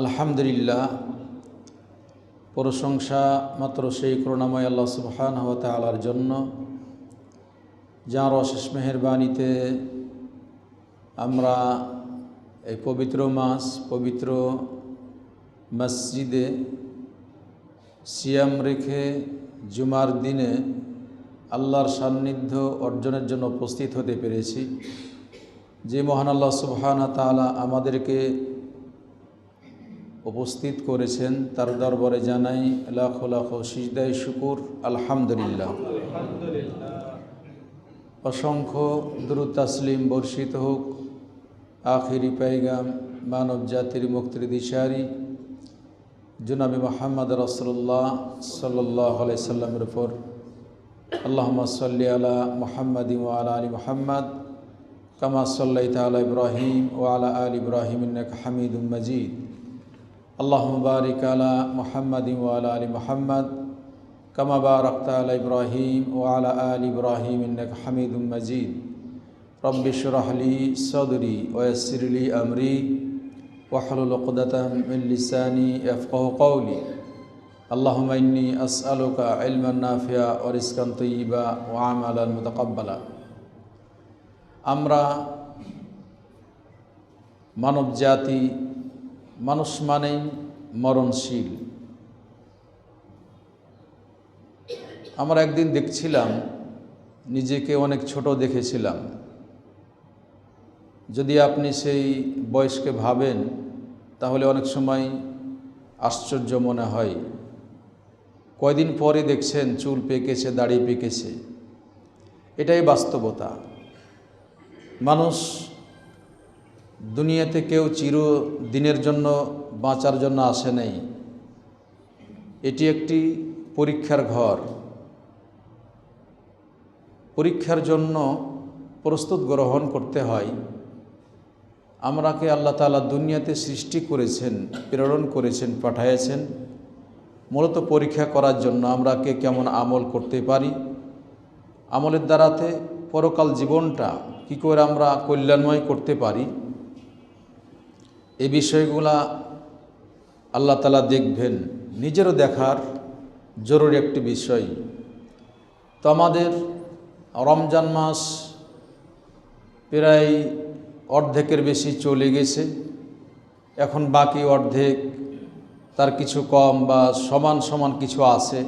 আলহামদুলিল্লাহ, প্রশংসা মাত্র সেই করুণাময় আল্লাহ সুবহানাহু ওয়া তাআলার জন্য, যার অশেষ মেহেরবানিতে আমরা এই পবিত্র মাস, পবিত্র মসজিদে সিয়াম রেখে জুমার দিনে আল্লাহর সান্নিধ্য অর্জনের জন্য উপস্থিত হতে পেরেছি। যে মহান আল্লাহ সুবহানাহু ওয়া তাআলা আমাদেরকে উপস্থিত করেছেন, তার দরবারে জানাই লাখ লাখ সিজদায়ে শুকুর। আলহামদুলিল্লাহ, অসংখ্য দুরূদ তাসলিম বর্ষিত হোক আখিরি পেগাম মানব জাতির মুক্তির দিশারি জনাবে মুহাম্মদ রাসূলুল্লাহ সাল্লাল্লাহু আলাইহি সাল্লামের উপর। আল্লাহুম্মা সাল্লি আলা মুহাম্মাদিন ওয়া আলা আলি মুহাম্মাদ কামা সাল্লাইতা আলা ইব্রাহিম ওয়া আলা আলি ইব্রাহিম ইন্নাকা হামিদুম মাজিদ। আল্লাহুম্মা বারিক আলা মুহাম্মাদিন ওয়া আলা আলি মুহাম্মাদ কামা বারাকতা আলা ইব্রাহিম ওয়া আলা আলি ইব্রাহিম ইন্নাকা হামিদুম মাজিদ। রব্বি ইশরাহ লি সাদরি ওয়া ইয়াসসির লি আমরি ওয়াহলুল উকদাতাম মিন লিসানি ইয়াফকাহু কওলি। আল্লাহুম্মা ইন্নী আসআলুকা ইলমান নাফিআ ওয়া রিজকান তাইয়্যিবা ওয়া আমালান মুতাকাব্বালা। আমরা মানব জাতি, মানুষ মানেই মরণশীল। আমরা একদিন দেখছিলাম, নিজেকে অনেক ছোট দেখেছিলাম। যদি আপনি সেই বয়সকে ভাবেন তাহলে অনেক সময় আশ্চর্য মনে হয়। কয়দিন পরে দেখছেন চুল পেকেছে, দাড়ি পেকেছে। এটাই বাস্তবতা। মানুষ দুনিয়াতে কেউ চিরদিনের জন্য বাঁচার জন্য আসে নাই। এটি একটি পরীক্ষার ঘর। পরীক্ষার জন্য প্রস্তুত গ্রহণ করতে হয়। আমরাকে আল্লাহ তাআলা দুনিয়াতে সৃষ্টি করেছেন, প্রেরণ করেছেন, পাঠিয়েছেন মূলত পরীক্ষা করার জন্য। আমরা কে কেমন আমল করতে পারি, আমলের দ্বারাতে পরকাল জীবনটা কী করে আমরা কল্যাণময় করতে পারি, এই বিষয়গুলা আল্লাহ তাআলা দেখবেন। নিজেরও দেখার জরুরি একটি বিষয়। তো আমাদের রমজান মাস প্রায় অর্ধেকের বেশি চলে গেছে। এখন বাকি অর্ধেক, তার কিছু কম বা সমান সমান কিছু আছে।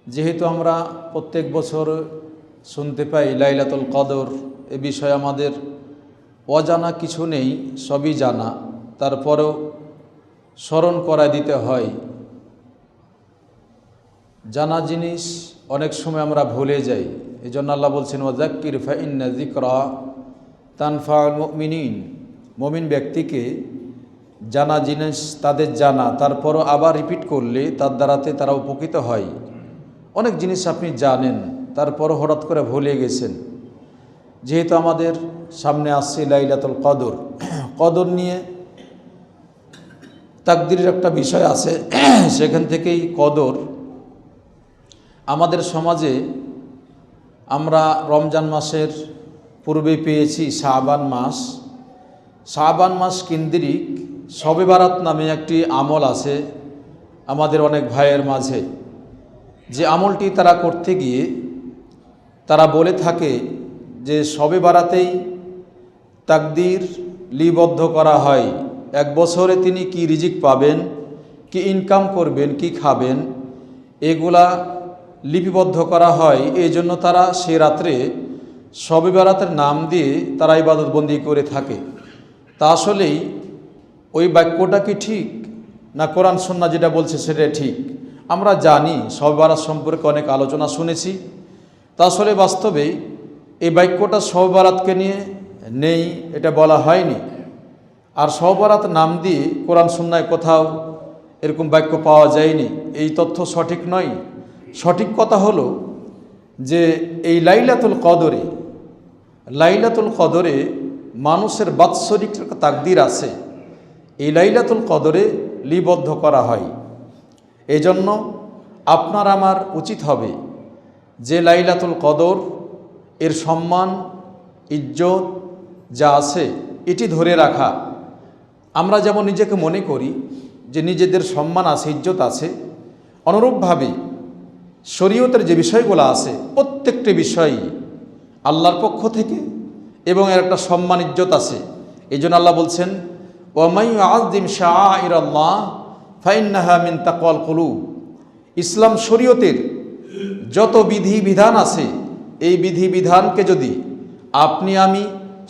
যেহেতু আমরা প্রত্যেক বছর শুনতে পাই লাইলাতুল কদর, এ বিষয়ে আমাদের অজানা কিছু নেই, সবই জানা। তারপরেও স্মরণ করায় দিতে হয়। জানা জিনিস অনেক সময় আমরা ভুলে যাই। এই জন্য আল্লাহ বলছেন ওয়াযাক্কির ফাইন্না যিকরা তানফাউল মুমিনিন। মুমিন ব্যক্তিকে জানা জিনিস তাদের জানা, তারপরও আবার রিপিট করলে তার দ্বারাতে তারা উপকৃত হয়। অনেক জিনিস আপনি জানেন, তারপরও হঠাৎ করে ভুলে গেছেন। যেহেতু আমাদের সামনে আসছে লাইলাতুল কদর, কদর নিয়ে তাকদীরের একটা বিষয় আছে। সেখান থেকেই কদর আমাদের সমাজে আমরা রমজান মাসের পূর্বে পেয়েছি শাবান মাস। শাবান মাস কেন্দ্রিক শবে বারাত নামে একটি আমল আছে আমাদের অনেক ভাইয়ের মাঝে। যে আমলটি তারা করতে গিয়ে তারা বলে থাকে যে শবে বারাতেই তাকদীর লিপিবদ্ধ করা হয়। এক বছরে তিনি কি রিজিক পাবেন, কি ইনকাম করবেন, কি খাবেন, এগুলা লিপিবদ্ধ করা হয়। এই জন্য তারা সে রাত্রে শবে বারাতের নাম দিয়ে তারা ইবাদতবন্দি করে থাকে। তা আসলেই ওই বাক্যটা কি ঠিক, না কোরআন সুন্নাহ যেটা বলছে সেটা ঠিক? আমরা জানি, শবে বারাত সম্পর্কে অনেক আলোচনা শুনেছি। তা আসলে বাস্তবেই এই বাক্যটা শবে বারাতকে নিয়ে নেই, এটা বলা হয়নি। আর শবে বারাত নাম দিয়ে কোরআন সুন্নাহয় কোথাও এরকম বাক্য পাওয়া যায়নি। এই তথ্য সঠিক নয়। সঠিক কথা হলো যে এই লাইলাতুল কদরে মানুষের বাৎসরিক তাকদীর আছে। এই লাইলাতুল কদরে লিপিবদ্ধ করা হয়। এই জন্য আপনার আমার উচিত হবে যে লাইলাতুল কদর এর সম্মান, ইজ্জত যা আছে এটি ধরে রাখা। আমরা যেমন নিজেকে মনে করি যে নিজেদের সম্মান আছে, ইজ্জত আছে, অনুরূপভাবে শরীয়তের যে বিষয়গুলো আছে প্রত্যেকটি বিষয় আল্লাহর পক্ষ থেকে এবং এর একটা সম্মান ইজ্জত আছে। এই জন্য আল্লাহ বলছেন, ওয়ামান ইউআযযিম শাআইরাল্লাহ ফাইন্নাহা মিন তাকওয়াল কুলুব। ইসলাম শরীয়তের যত বিধি বিধান আছে এই বিধি বিধানকে যদি আপনি আমি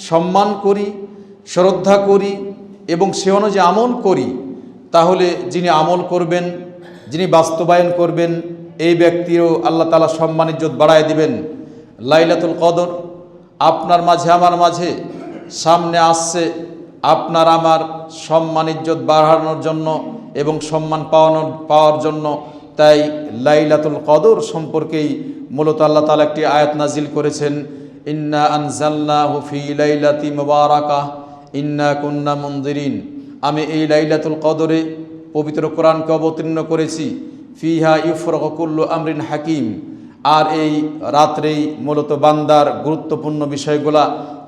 সম্মান করি, শ্রদ্ধা করি এবং সে অনুযায়ী আমল করি, তাহলে যিনি আমল করবেন, যিনি বাস্তবায়ন করবেন, এই ব্যক্তিরও আল্লাহ তাআলা সম্মান ইজ্জত বাড়ায় দিবেন। লাইলাতুল কদর আপনার মাঝে আমার মাঝে সামনে আসছে আপনার আমার সম্মান ইজ্জত বাড়ানোর জন্য এবং সম্মান পাওয়ার জন্য। তাই লাইলাতুল কদর সম্পর্কেই মূলত আল্লাহ তাআলা একটি আয়াত নাজিল করেছেন, ইন্না আনজালনাহু ফি লাইলাতি মুবারাকাহ ইন্না কুন্না মুনজিরিন। আমি এই লাইলাতুল কদরে পবিত্র কোরআনকে অবতীর্ণ করেছি, ফিহা ইউফরাকু কুল্লু আমরিন হাকিম। আর এই রাত্রেই মূলত বান্দার গুরুত্বপূর্ণ বিষয়গুলা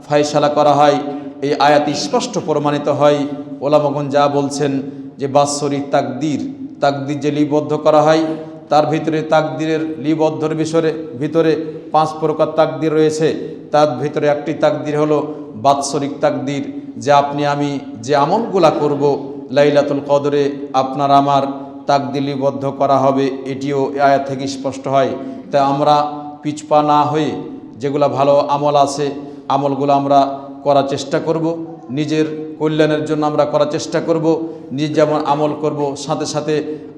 ফয়সালা করা হয়। এই আয়াত স্পষ্ট প্রমাণিত হয়। ওলামাগণ যা বলছেন যে বাৎসরিক তাকদির যে লিপিবদ্ধ করা হয়, তার ভিতরে তাকদিরের লিপিবদ্ধর ভিতরে 5 প্রকার তাকদির রয়েছে। তার ভিতরে একটি তাকদির হলো বাৎসরিক তাকদির, যে আপনি আমি যে আমলগুলা করব লাইলাতুল কদরে আপনার আমার তাকদির লিপিবদ্ধ করা হবে, এটিও আয়াত থেকে স্পষ্ট হয়। তাই আমরা পিছপা না হয়ে যেগুলো ভালো আমল আছে আমলগুলো আমরা করার চেষ্টা করব, নিজের কল্যাণের জন্য আমরা করার চেষ্টা করব। নিজে যেমন আমল করব, সাথে সাথে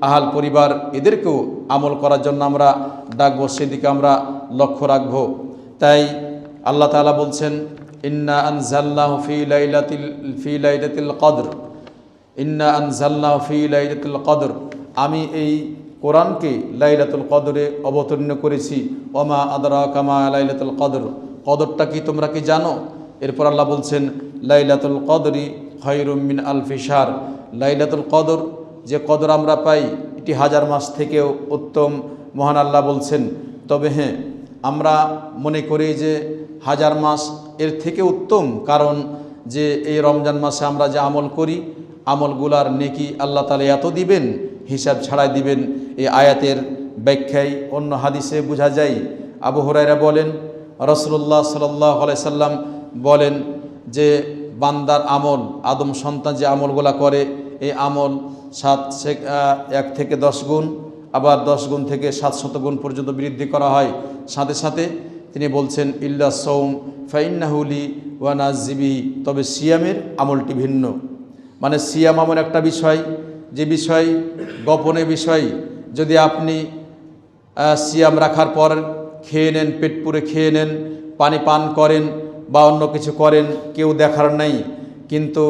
আহাল পরিবার এদেরকেও আমল করার জন্য আমরা ডাকবো, সেদিকে আমরা লক্ষ্য রাখব। তাই আল্লাহ তাআলা বলছেন, ইন্না আনজালনাহু ফি লাইলাতিল কদর, ইন্না আনজালনাহু ফি লাইলাতিল কদর। আমি এই কোরআনকে লাইলাতুল কদরে অবতীর্ণ করেছি। ওমা আদরাকা মা লাইলাতুল কদর, কদরটা কি তোমরা কি জানো? এরপর আল্লাহ বলছেন, লাইলাতুল কদরি খায়রুম মিন আলফি শাহর। লাইলাতুল কদর যে কদর আমরা পাই এটি 1000 মাস থেকেও উত্তম, মহান আল্লাহ বলছেন। তবে হ্যাঁ, আমরা মনে করি যে 1000 মাস এর থেকে উত্তম, কারণ যে এই রমজান মাসে আমরা যে আমল করি আমলগুলার নেকি আল্লাহ তাআলা এত দিবেন, হিসাব ছাড়াই দিবেন। এই আয়াতের ব্যাখ্যায় অন্য হাদিসে বোঝা যায়, আবু হুরায়রা বলেন, রাসূলুল্লাহ সাল্লাল্লাহু আলাইহি সাল্লাম বলেন যে বান্দার আমল, আদম সন্তান যে আমলগুলা করে এই আমল 1 থেকে 10 গুণ, আবার 10 গুণ থেকে 700 গুণ পর্যন্ত বৃদ্ধি করা হয়। সাথে সাথে তিনি বলছেন, ইল্লা সৌম ফাইন্নাহু লি ওয়া নাজিবিহি। তবে সিয়ামের আমলটি ভিন্ন। মানে সিয়াম এমন একটা বিষয়, যে বিষয় গোপনে বিষয়। যদি আপনি সিয়াম রাখার পর খেয়ে নেন, পেট পুরে খেয়ে নেন, পানি পান করেন বা অন্য কিছু করেন, কেউ দেখার নাই, কিন্তু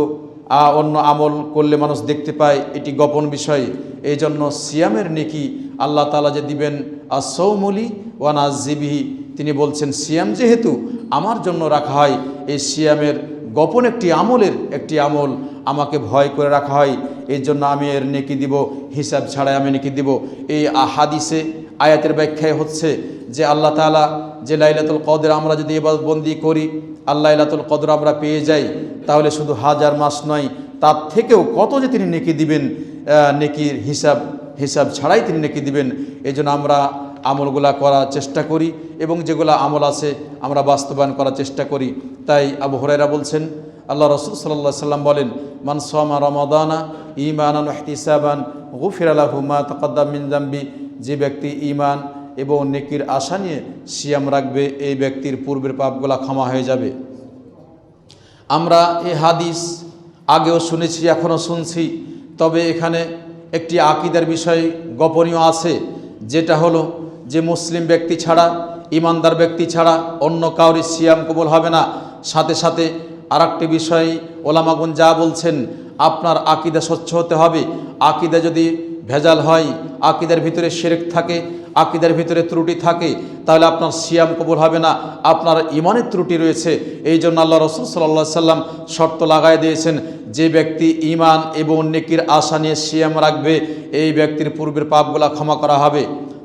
অন্য আমল করলে মানুষ দেখতে পায়, এটি গোপন বিষয়। এই জন্য সিয়ামের নেকি আল্লাহ তাআলা যে দিবেন, আসৌমলি ওয়া নাজিবিহি, তিনি বলছেন সিয়াম যেহেতু আমার জন্য রাখা হয়, এই সিয়ামের গোপন একটি আমল আমাকে ভয় করে রাখা হয়, এই জন্য আমি এর নেকি দিব, হিসাব ছাড়াই আমি নেকি দিব। এই হাদিসে আয়াতের ব্যাখ্যায় হচ্ছে যে আল্লাহ তাআলা যে লাইলাতুল কদর আমরা যদি ইবাদতবন্দি করি, আল্লাহ লাইলাতুল কদর আমরা পেয়ে যাই, তাহলে শুধু 1000 মাস নয়, তার থেকেও কত যে তিনি নেকি দিবেন, নেকির হিসাব ছাড়াই তিনি নেকি দিবেন। এই জন্য আমরা আমলগুলা করার চেষ্টা করি এবং যেগুলো আমল আছে আমরা বাস্তবায়ন করার চেষ্টা করি। তাই আবু হুরায়রা বলছেন, আল্লাহ রাসূল সাল্লাল্লাহু আলাইহি সাল্লাম বলেন, মান সামা রমাদানা ঈমানান ওয়া ইহতিসাবান গুফিরা লাহু মা তাকাদ্দাম মিন যামবি। যে ব্যক্তি ঈমান এবং নেকির আশা নিয়ে সিয়াম রাখবে, এই ব্যক্তির পূর্বের পাপগুলা ক্ষমা হয়ে যাবে। আমরা এই হাদিস আগেও শুনেছি, এখনও শুনছি, তবে এখানে একটি আকীদার বিষয় গোপনীয় আছে, যেটা হলো যে মুসলিম ব্যক্তি ছাড়া, ইমানদার ব্যক্তি ছাড়া অন্য কাউরি সিয়াম কবুল হবে না। সাথে সাথে আরেকটি বিষয় ওলামাগণ যা বলছেন, আপনার আকীদা স্বচ্ছ হতে হবে। আকীদা যদি ভেজাল হয়, আকীদার ভিতরে শিরক থাকে, আকীদার ভিতরে ত্রুটি থাকে, তাহলে আপনার সিয়াম কবুল হবে না, আপনার ঈমানের ত্রুটি রয়েছে। এই জন্য আল্লাহ রাসূল সাল্লাল্লাহু আলাইহি সাল্লাম শর্ত লাগায় দিয়েছেন, যে ব্যক্তি ঈমান এবং নেকির আশা নিয়ে সিয়াম রাখবে, এই ব্যক্তির পূর্বের পাপগুলা ক্ষমা করা হবে।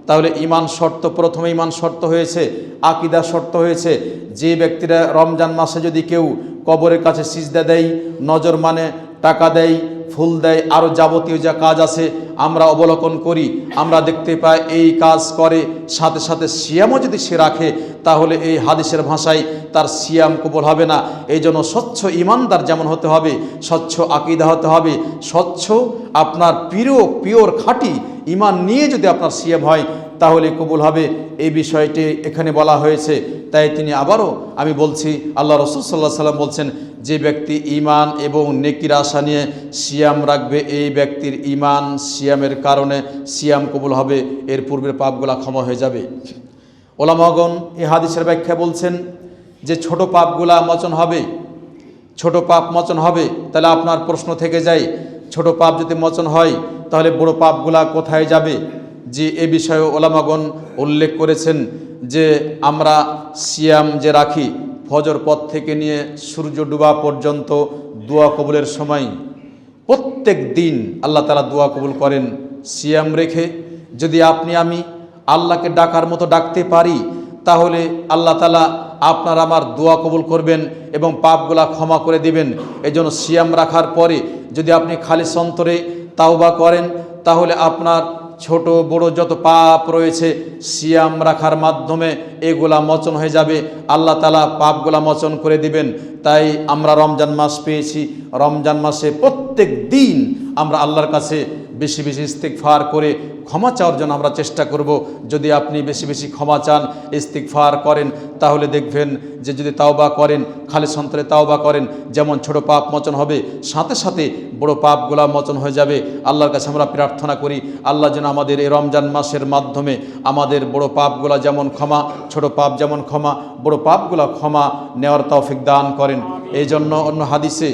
তাহলে ঈমান শর্ত, প্রথমে ঈমান শর্ত হয়েছে, আকীদা শর্ত হয়েছে। যে ব্যক্তিরা রমজান মাসে যদি কেউ কবরের কাছে সিজদা দেয়, নজর মানে টাকা দেয়, ফুল দেয়, আরও যাবতীয় যা কাজ আছে আমরা অবলোকন করি, আমরা দেখতে পাই এই কাজ করে, সাথে সাথে সিয়ামও যদি সে রাখে তাহলে এই হাদিসের ভাষায় তার সিয়াম কবুল হবে না। এই জন্য স্বচ্ছ ইমানদার যেমন হতে হবে, স্বচ্ছ আকীদা হতে হবে, স্বচ্ছ আপনার পিওর খাঁটি ইমান নিয়ে যদি আপনার সিয়াম হয় তাহলে কবুল হবে। এই বিষয়টি এখানে বলা হয়েছে। তাই তিনি আবারও আমি বলছি, আল্লাহ রসুল সাল্লাল্লাহু আলাইহি ওয়াসাল্লাম বলছেন, যে ব্যক্তি ঈমান এবং নেকির আশা নিয়ে সিয়াম রাখবে এই ব্যক্তির ঈমান সিয়ামের কারণে সিয়াম কবুল হবে, এর পূর্বের পাপগুলা ক্ষমা হয়ে যাবে। ওলামাগণ এই হাদিসের ব্যাখ্যা বলছেন যে ছোট পাপগুলা মোচন হবে, ছোট পাপ মোচন হবে। তাহলে আপনার প্রশ্ন থেকে যায়, ছোট পাপ যদি মোচন হয় তাহলে বড় পাপগুলা কোথায় যাবে? যে এ বিষয়ে ওলামাগণ উল্লেখ করেছেন যে আমরা সিয়াম যে রাখি ফজর পর থেকে নিয়ে সূর্য ডুবা পর্যন্ত দোয়া কবুলের সময় প্রত্যেক দিন আল্লাহ তাআলা দোয়া কবুল করেন সিয়াম রেখে। যদি আপনি আমি আল্লাহকে ডাকার মতো ডাকতে পারি তাহলে আল্লাহ তাআলা আপনার আমার দোয়া কবুল করবেন এবং পাপগুলা ক্ষমা করে দিবেন। এজন্য সিয়াম রাখার পরে যদি আপনি খালিস অন্তরে তাওবা করেন তাহলে আপনার ছোট বড় যত পাপ রয়েছে সিয়াম রাখার মাধ্যমে এগুলা মোচন হয়ে যাবে, আল্লাহ তাআলা পাপগুলা মোচন করে দিবেন। তাই আমরা রমজান মাস পেয়েছি, রমজান মাসে প্রত্যেক দিন আমরা আল্লাহর কাছে বেশি বেশি ইস্তিগফার করে ক্ষমা চাওয়ার জন্য আমরা চেষ্টা করব। যদি আপনি বেশি বেশি ক্ষমা চান, ইস্তিগফার করেন, তাহলে দেখবেন যে যদি তাওবা করেন, খালিস অন্তরে তাওবা করেন, যেমন ছোট পাপ মোচন হবে সাথে সাথে বড় পাপগুলা মোচন হয়ে যাবে। আল্লাহর কাছে আমরা প্রার্থনা করি আল্লাহ যেন আমাদের এই রমজান মাসের মাধ্যমে আমাদের বড় পাপগুলা যেমন ক্ষমা, ছোট পাপ যেমন ক্ষমা, বড় পাপগুলা ক্ষমা নেওয়ার তৌফিক দান করেন। এই জন্য অন্য হাদিসে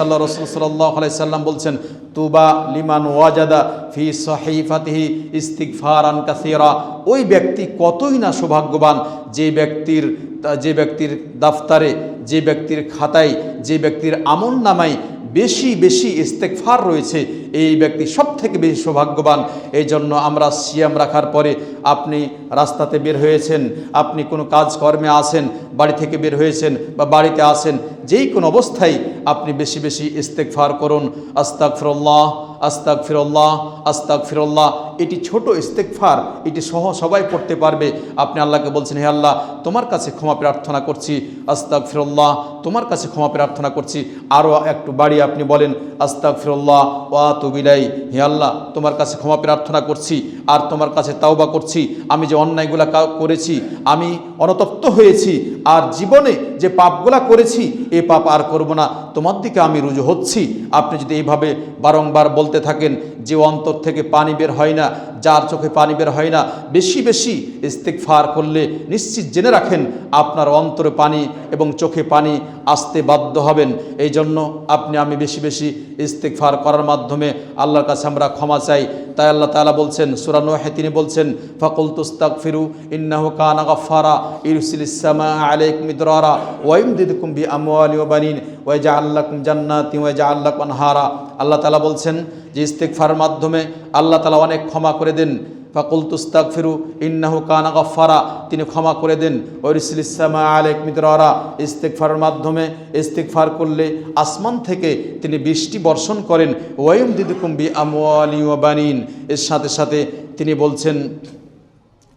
আল্লাহ রাসূল সাল্লাল্লাহু আলাইহি সাল্লাম বলছেন, তুবা লিমান ওয়াজাদা ফি সহিফাতিহি ইস্তিগফারান কাসীরা। ওই ব্যক্তি কতই না সৌভাগ্যবান যে ব্যক্তির দাফতারে, যে ব্যক্তির খাতায়, যে ব্যক্তির আমল নামায় বেশি বেশি ইস্তেগফার রয়েছে, এই ব্যক্তি সব থেকে বেশি সৌভাগ্যবান। এই জন্য আমরা সিয়াম রাখার পরে আপনি রাস্তাতে বের হয়েছেন, আপনি কোনো কাজকর্মে আসেন, বাড়ি থেকে বের হয়েছেন বা বাড়িতে আসেন, যেই কোনো অবস্থায় আপনি বেশি বেশি ইস্তেগফার করুন। আস্তাগফিরুল্লাহ, আস্তাগফিরুল্লাহ, আস্তাগফিরুল্লাহ। এটি ছোট ইস্তেগফার, এটি সবাই পড়তে পারবে। আপনি আল্লাহকে বলছেন, হে আল্লাহ তোমার কাছে ক্ষমা প্রার্থনা করছি, আস্তাগফিরুল্লাহ, তোমার কাছে ক্ষমা প্রার্থনা করছি। আরও একটু বাড়ি আপনি বলেন, আস্তাগফিরুল্লাহ ওয়া আতুবু ইলাইহি। হে আল্লাহ তোমার কাছে ক্ষমা প্রার্থনা করছি আর তোমার কাছে তাওবা করছি। আমি যে অন্যায়গুলা করেছি, আমি অনুতপ্ত হয়েছি, আর জীবনে যে পাপগুলা করেছি এই পাপ আর করব না, তোমার দিকে আমি রুজু হচ্ছি। আপনি যদি এইভাবে বারংবার বলতে থাকেন, যে অন্তর থেকে পানি বের হয় না, যার চোখে পানি বের হয় না, বেশি বেশি ইস্তিগফার করলে নিশ্চিত জেনে রাখেন আপনার অন্তরে পানি এবং চোখে পানি আসতে বাধ্য হবেন। এই জন্য আপনি আমি বেশি বেশি ইস্তিগফার করার মাধ্যমে আল্লাহর কাছে আমরা ক্ষমা চাই। তাই আল্লাহ তাআলা বলছেন সূরা নূহে, তিনি বলছেন, ফাকুলতু আস্তাগফিরু ইন্নাহু কানা গাফফারা ইরসিলিস সামা আলাইকুম মিদরারা ওয়া ইমদিদকুম বিআমওয়ালি ওয়া বানিন ওয়া ইয়াজআল লাকুম জান্নাতিন ওয়া ইয়াজআল লাকুম আনহারা। আল্লাহ তাআলা বলছেন যে ইস্তিগফারের মাধ্যমে আল্লাহ তাআলা অনেক ক্ষমা করে দেন। ফাকুলতু আস্তাগফিরু ইন্নাহু কানা গাফফারা, তিনি ক্ষমা করে দেন। ওয়া ইরসিলিস সামা আলাইকুম মিদরারা, ইস্তিগফারের মাধ্যমে ইস্তিগফার করলে আসমান থেকে তিনি বৃষ্টি বর্ষণ করেন। ওয়া ইমদিদকুম বিআমওয়ালি ওয়া বানিন, এর সাথে সাথে তিনি বলছেন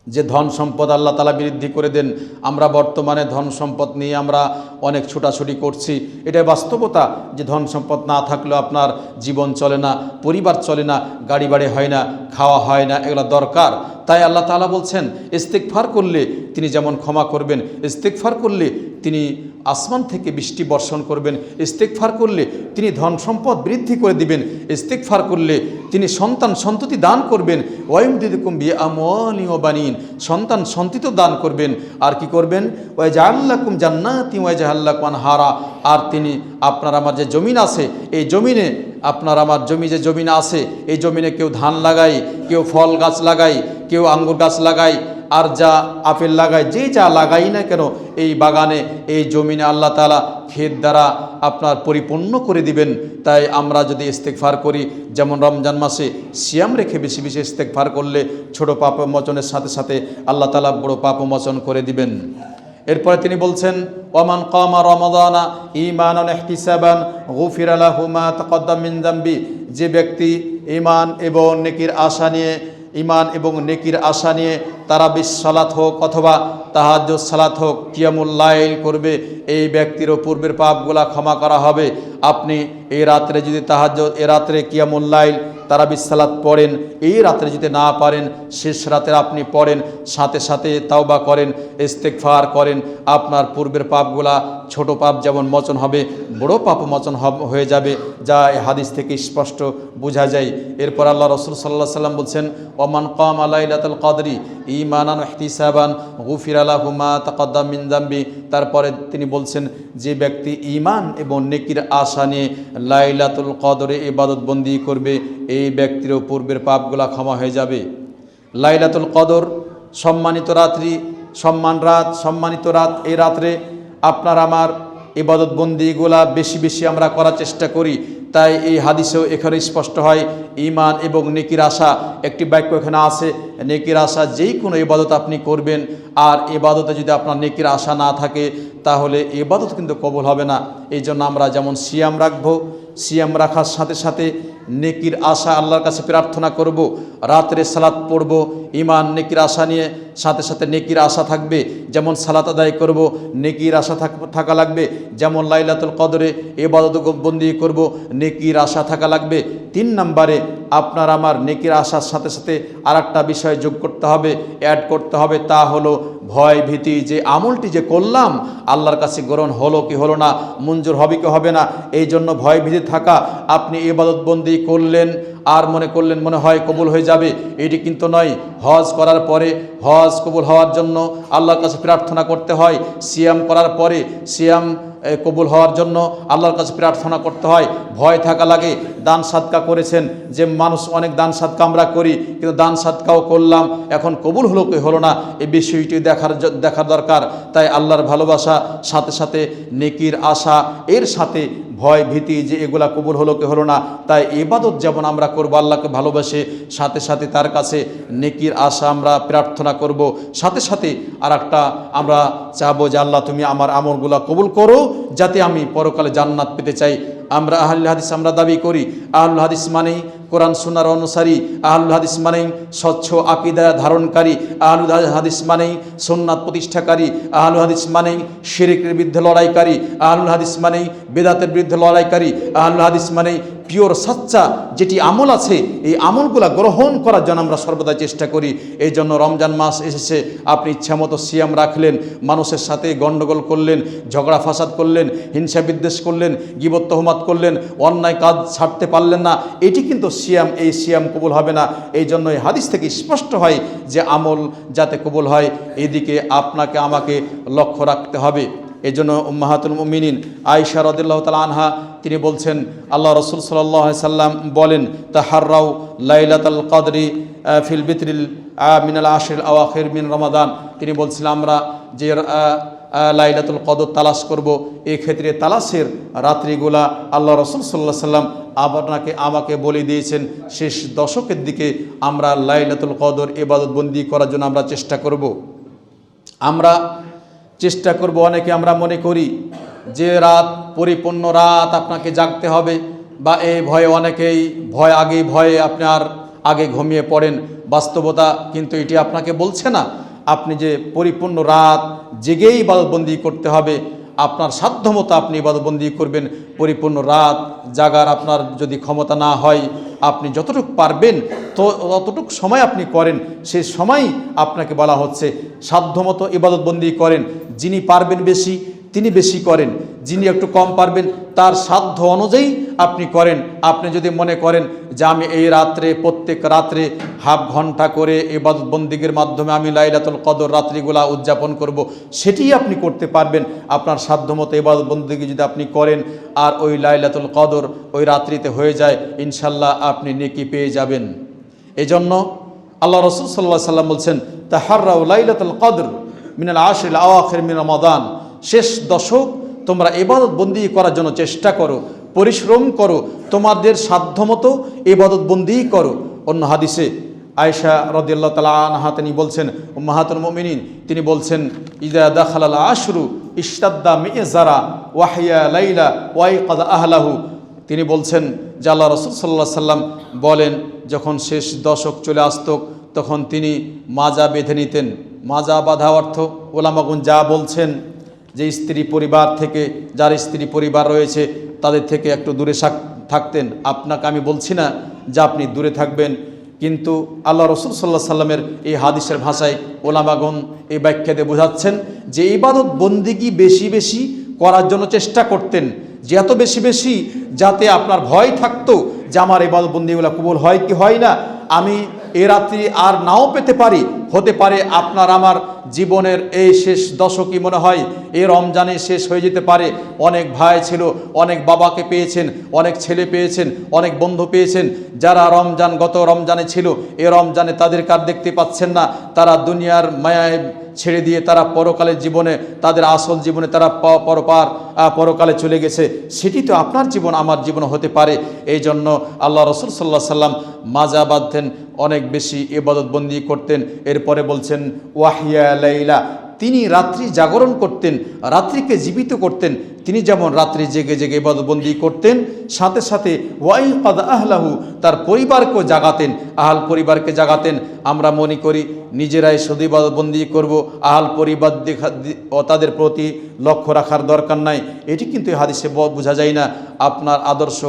যে ধন সম্পদ আল্লাহ তাআলা বৃদ্ধি করে দেন। আমরা বর্তমানে ধন সম্পদ নিয়ে আমরা অনেক ছোটাছুটি করছি, এটাই বাস্তবতা যে ধন সম্পদ না থাকলেও আপনার জীবন চলে না, পরিবার চলে না, গাড়ি বাড়ি হয় না, খাওয়া হয় না, এগুলো দরকার। তাই আল্লাহ তাআলা বলছেন ইস্তিগফার করলে তিনি যেমন ক্ষমা করবেন, ইস্তিগফার করলে তিনি আসমান থেকে বৃষ্টি বর্ষণ করবেন, ইস্তিগফার করলে তিনি ধন সম্পদ বৃদ্ধি করে দিবেন, ইস্তিগফার করলে তিনি সন্তান সন্ততি দান করবেন। ওয়া ইমদিদকুম বিআমওয়ালি ওয়া বানিন, সন্তান সন্ততি দান করবেন। আর কি করবেন? ওয়া ইয়াজআল লাকুম জান্নাতিন ওয়া ইয়াজআল লাকুম আনহারা। আর তিনি আপনার আমার যে জমিন আছে, এই জমিনে আপনার আমার যে জমিন আছে, এই জমিনে কেউ ধান লাগায়, কেউ ফল গাছ লাগায়, কেউ আঙ্গুর গাছ লাগায়, আর যা আপেল লাগায়, যে যা লাগাই না কেন এই বাগানে, এই জমিনে আল্লাহ তাআলা ক্ষেত দ্বারা আপনার পরিপূর্ণ করে দিবেন। তাই আমরা যদি ইস্তিগফার করি, যেমন রমজান মাসে সিয়াম রেখে বেশি বেশি ইস্তিগফার করলে ছোট পাপ মোচনের সাথে সাথে আল্লাহ তাআলা বড় পাপ মোচন করে দিবেন। এরপরে তিনি বলছেন ওমান কামা রমাদানা ঈমানান ইহতিসাবান গুফিরা লাহু মা তাকাদ্দাম মিন যামবি, যে ব্যক্তি ঈমান এবং নেকির আশা নিয়ে তারাবির সালাত হোক অথবা তাহাজ্জুদ সালাত হোক, কিয়ামুল লাইল করবে, এই ব্যক্তিরও পূর্বের পাপগুলা ক্ষমা করা হবে। আপনি এই রাত্রে যদি রাত্রে কিয়ামুল লাইল তারাবির সালাত পড়েন, এই রাত্রে যদি না পারেন শেষ রাতে আপনি পড়েন, সাথে সাথে তাওবা করেন, ইস্তেগফার করেন, আপনার পূর্বের পাপগুলা ছোট পাপ যেমন মোচন হবে, বড় পাপ মোচন হয়ে যাবে, যা এই হাদিস থেকে স্পষ্ট বোঝা যায়। এরপর আল্লাহ রাসূল সাল্লাল্লাহু আলাইহি ওয়াসাল্লাম বলছেন ওমান কামা লাইলাতুল কদরি ঈমানান ইহতিসাবান গুফিরা লাহু মা তাকাদ্দাম মিন যামবি। তারপরে তিনি বলছেন যে ব্যক্তি ঈমান এবং নেকির আশা নিয়ে লাইলাতুল কদরে ইবাদত বন্দি করবে, এই ব্যক্তিরও পূর্বের পাপগুলা ক্ষমা হয়ে যাবে। লাইলাতুল কদর সম্মানিত রাত্রি, সম্মানিত রাত। এই রাত্রে আপনার আমার ইবাদত বন্দিগুলা বেশি বেশি আমরা করার চেষ্টা করি। তাই এই হাদিসেও এখানে স্পষ্ট হয় ঈমান এবং নেকির আশা, একটি বাক্য এখানে আছে, নেকির আশা যেই কোনো ইবাদত আপনি করবেন, আর ইবাদতে যদি আপনার নেকির আশা না থাকে তাহলে ইবাদত কিন্তু কবুল হবে না। এই জন্য আমরা যেমন সিয়াম রাখবো, সিয়াম রাখার সাথে সাথে নেকির আশা আল্লাহর কাছে প্রার্থনা করব, রাত্রে সালাত পড়ব, ঈমান নেকির আশা নিয়ে সাথে সাথে নেকির আশা থাকবে। যেমন সালাত আদায় করব, নেকির আশা থাকা লাগবে। যেমন লাইলাতুল কদরে ইবাদত বন্দি করব, নেকির আশা থাকা লাগবে। 3 নম্বরে আপনার আমার নেকির আশার সাথে সাথে আরেকটা বিষয় যোগ করতে হবে, অ্যাড করতে হবে, তা হলো ভয় ভীতি, যে আমলটি যে করলাম আল্লাহর কাছে গ্রহণ হলো কি হলো না, মঞ্জুর হবে কি হবে না, এই জন্য ভয় ভীতি থাকা। আপনি ইবাদত বন্দি করলেন আর মনে করলেন মনে হয় কবুল হয়ে যাবে, এটি কিন্তু নয়। হজ করার পরে হজ কবুল হওয়ার জন্য আল্লাহর কাছে প্রার্থনা করতে হয়, সিয়াম করার পরে সিয়াম কবুল হওয়ার জন্য আল্লাহর কাছে প্রার্থনা করতে হয়। ভয় থাকা লাগে। দান সাদকা করেছেন, যে মানুষ অনেক দান সাদকা আমরা করি, কিন্তু দান সাদকাও করলাম, এখন কবুল হলো কি হলো না, এই বিষয়টি দেখার দরকার। তাই আল্লাহর ভালোবাসা সাথে সাথে নেকির আশা, এর সাথে ভয় ভীতি যে এগুলা কবুল হলো কি হলো না। তাই ইবাদত যেমন আমরা করব আল্লাহকে ভালোবাসে, সাথে সাথে তার কাছে নেকির আশা আমরা প্রার্থনা করব, সাথে সাথে আর একটা আমরা চাবো যে আল্লাহ তুমি আমার আমলগুলা কবুল করো, যাতে আমি পরকালে জান্নাত পেতে চাই। আমরা আহলে হাদিস আমরা দাবি করি, আহলে হাদিস মানেই কোরআন সুন্নাহর অনুসারী, আহলে হাদিস মানেই স্বচ্ছ আকীদা ধারণকারী, আহলে হাদিস মানেই সুন্নাত প্রতিষ্ঠাকারী, আহলে হাদিস মানেই শিরকের বিরুদ্ধে লড়াইকারী, আহলে হাদিস মানেই বিদআতের বিরুদ্ধে লড়াইকারী, আহলে হাদিস মানেই পিওর সাচ্চা যেটি আমল আছে, এই আমলগুলা গ্রহণ করার জন্য আমরা সর্বদা চেষ্টা করি। এই জন্য রমজান মাস এসেছে, আপনি ইচ্ছামতো সিয়াম রাখলেন, মানুষের সাথে গণ্ডগোল করলেন, ঝগড়া ফাসাদ করলেন, হিংসা বিদ্বেষ করলেন, গীবত তহমাত করলেন, অন্যায় কাজ ছাড়তে পারলেন না, এটি কিন্তু সিয়াম, এই সিয়াম কবুল হবে না। এই জন্য এই হাদিস থেকে স্পষ্ট হয় যে আমল যাতে কবুল হয় এদিকে আপনাকে আমাকে লক্ষ্য রাখতে হবে। এই জন্য উম্মাহাতুল মুমিনিন আয়েশা রাদিয়াল্লাহু তাআলা আনহা তিনি বলছেন, আল্লাহ রাসূল সাল্লাল্লাহু আলাইহি সাল্লাম বলেন, তাহাররাউ লাইলাতুল কদরি ফিল বিত্রিল মিনাল আশরিল আওয়াখির মিন রমাদান। তিনি বলছিলেন আমরা যে লাইলাতুল কদর তালাশ করব, এই ক্ষেত্রে তালাশের রাত্রিগুলা আল্লাহ রাসূল সাল্লাল্লাহু আলাইহি সাল্লাম আমাকে বলে দিয়েছেন, শেষ দশকের দিকে আমরা লাইলাতুল কদর ইবাদত বন্দি করার জন্য আমরা চেষ্টা করব। অনেকে আমরা মনে করি যে রাত পরিপূর্ণ রাত আপনাকে জাগতে হবে, বা এই অনেকেই ভয়ে আপনার আগে ঘুমিয়ে পড়েন। বাস্তবতা কিন্তু এটি আপনাকে বলছে না আপনি যে পরিপূর্ণ রাত জেগেই ইবাদতবন্দি করতে হবে। আপনার সাধ্যমতো আপনি ইবাদতবন্দি করবেন। পরিপূর্ণ রাত জাগার আপনার যদি ক্ষমতা না হয়, আপনি যতটুকু পারবেন ততটুকু সময় আপনি করেন, সেই সময় আপনাকে বলা হচ্ছে সাধ্যমতো ইবাদতবন্দি করেন। যিনি পারবেন বেশি তিনি বেশি করেন, যিনি একটু কম পারবেন তার সাধ্য অনুযায়ী আপনি করেন। আপনি যদি মনে করেন যে আমি এই প্রত্যেক রাত্রে হাফ ঘন্টা করে ইবাদত বন্দিগির মাধ্যমে আমি লাইলাতুল কদর রাত্রিগুলা উদযাপন করব, সেটিই আপনি করতে পারবেন। আপনার সাধ্যমতো ইবাদত বন্দিগি যদি আপনি করেন আর ওই লাইলাতুল কদর ওই রাত্রিতে হয়ে যায়, ইনশাল্লাহ আপনি নেকি পেয়ে যাবেন। এজন্য আল্লাহ রাসূল সাল্লাল্লাহু আলাইহি সাল্লাম বলছেন, তাহাররাউ লাইলাতুল কদর মিনাল আশরিল আওয়াখির মিন রমাদান। শেষ দশক তোমরা ইবাদত বন্দি করার জন্য চেষ্টা করো, পরিশ্রম করো, তোমাদের সাধ্যমতো ইবাদত বন্দি করো। অন্য হাদিসে আয়েশা রাদিয়াল্লাহু তাআলা আনহা তিনি বলছেন, উম্মাহাতুল মুমিনিন তিনি বলছেন, ইযা দাখালাল আশরু ইশতাদ্দা মি'জারা ওয়াহিয়া লাইলা ওয়াইকাযা আহলাহু। তিনি বলছেন যে আল্লাহ রাসূল সাল্লাল্লাহু আলাইহি সাল্লাম বলেন, যখন শেষ দশক চলে আসত তখন তিনি মাজা বেঁধে নিতেন। মাজা বাঁধা অর্থ ওলামাগণ যা বলছেন যে স্ত্রী পরিবার থেকে, যার স্ত্রী পরিবার রয়েছে তাদের থেকে একটু দূরে থাকতেন। আপনাকে আমি বলছি না যে আপনি দূরে থাকবেন, কিন্তু আল্লাহ রসুল সাল্লাল্লাহু সাল্লামের এই হাদিসের ভাষায় ওলামাগণ এই ব্যাখ্যাতে বোঝাচ্ছেন যে ইবাদত বন্দিগি বেশি বেশি করার জন্য চেষ্টা করতেন, যে এত বেশি বেশি যাতে আপনার ভয় থাকতো যে আমার ইবাদত বন্দিগুলো কবুল হয় কি হয় না, আমি এ রাত্রি আর নাও পেতে পারি, হতে পারে আপনার আমার জীবনের এই শেষ দশকই মনে হয় এই রমজানে শেষ হয়ে যেতে পারে। অনেক ভাই ছিল, অনেক বাবাকে পেয়েছেন, অনেক ছেলে পেয়েছেন, অনেক বন্ধু পেয়েছেন, যারা গত রমজানে ছিল, এ রমজানে তাদেরকে আর দেখতে পাচ্ছেন না। তারা দুনিয়ার মায়ায় ছেড়ে দিয়ে তারা পরকালের জীবনে, তাদের আসল জীবনে তারা পরকালে চলে গেছে। সেটি তো আপনার জীবন আমার জীবন হতে পারে। এই জন্য আল্লাহ রসুল সাল্লাল্লাহু আলাইহি সাল্লাম মাজা বাঁধতেন, অনেক বেশি ইবাদত বন্দি করতেন। এরপরে বলছেন ওয়াহিয়া লাইলা, তিনি রাত্রি জাগরণ করতেন, রাত্রিকে জীবিত করতেন। তিনি যেমন রাত্রি জেগে জেগে ইবাদতবন্দি করতেন, সাথে সাথে ওয়াইকাযা আহলাহু, তার পরিবারকেও জাগাতেন, আহাল পরিবারকে জাগাতেন। আমরা মনে করি নিজেরাই শুধু ইবাদতবন্দি করব, আহাল পরিবার ও তাদের প্রতি লক্ষ্য রাখার দরকার নাই। এটি কিন্তু এই হাদিসে বোঝা যায় না। আপনার আদর্শ,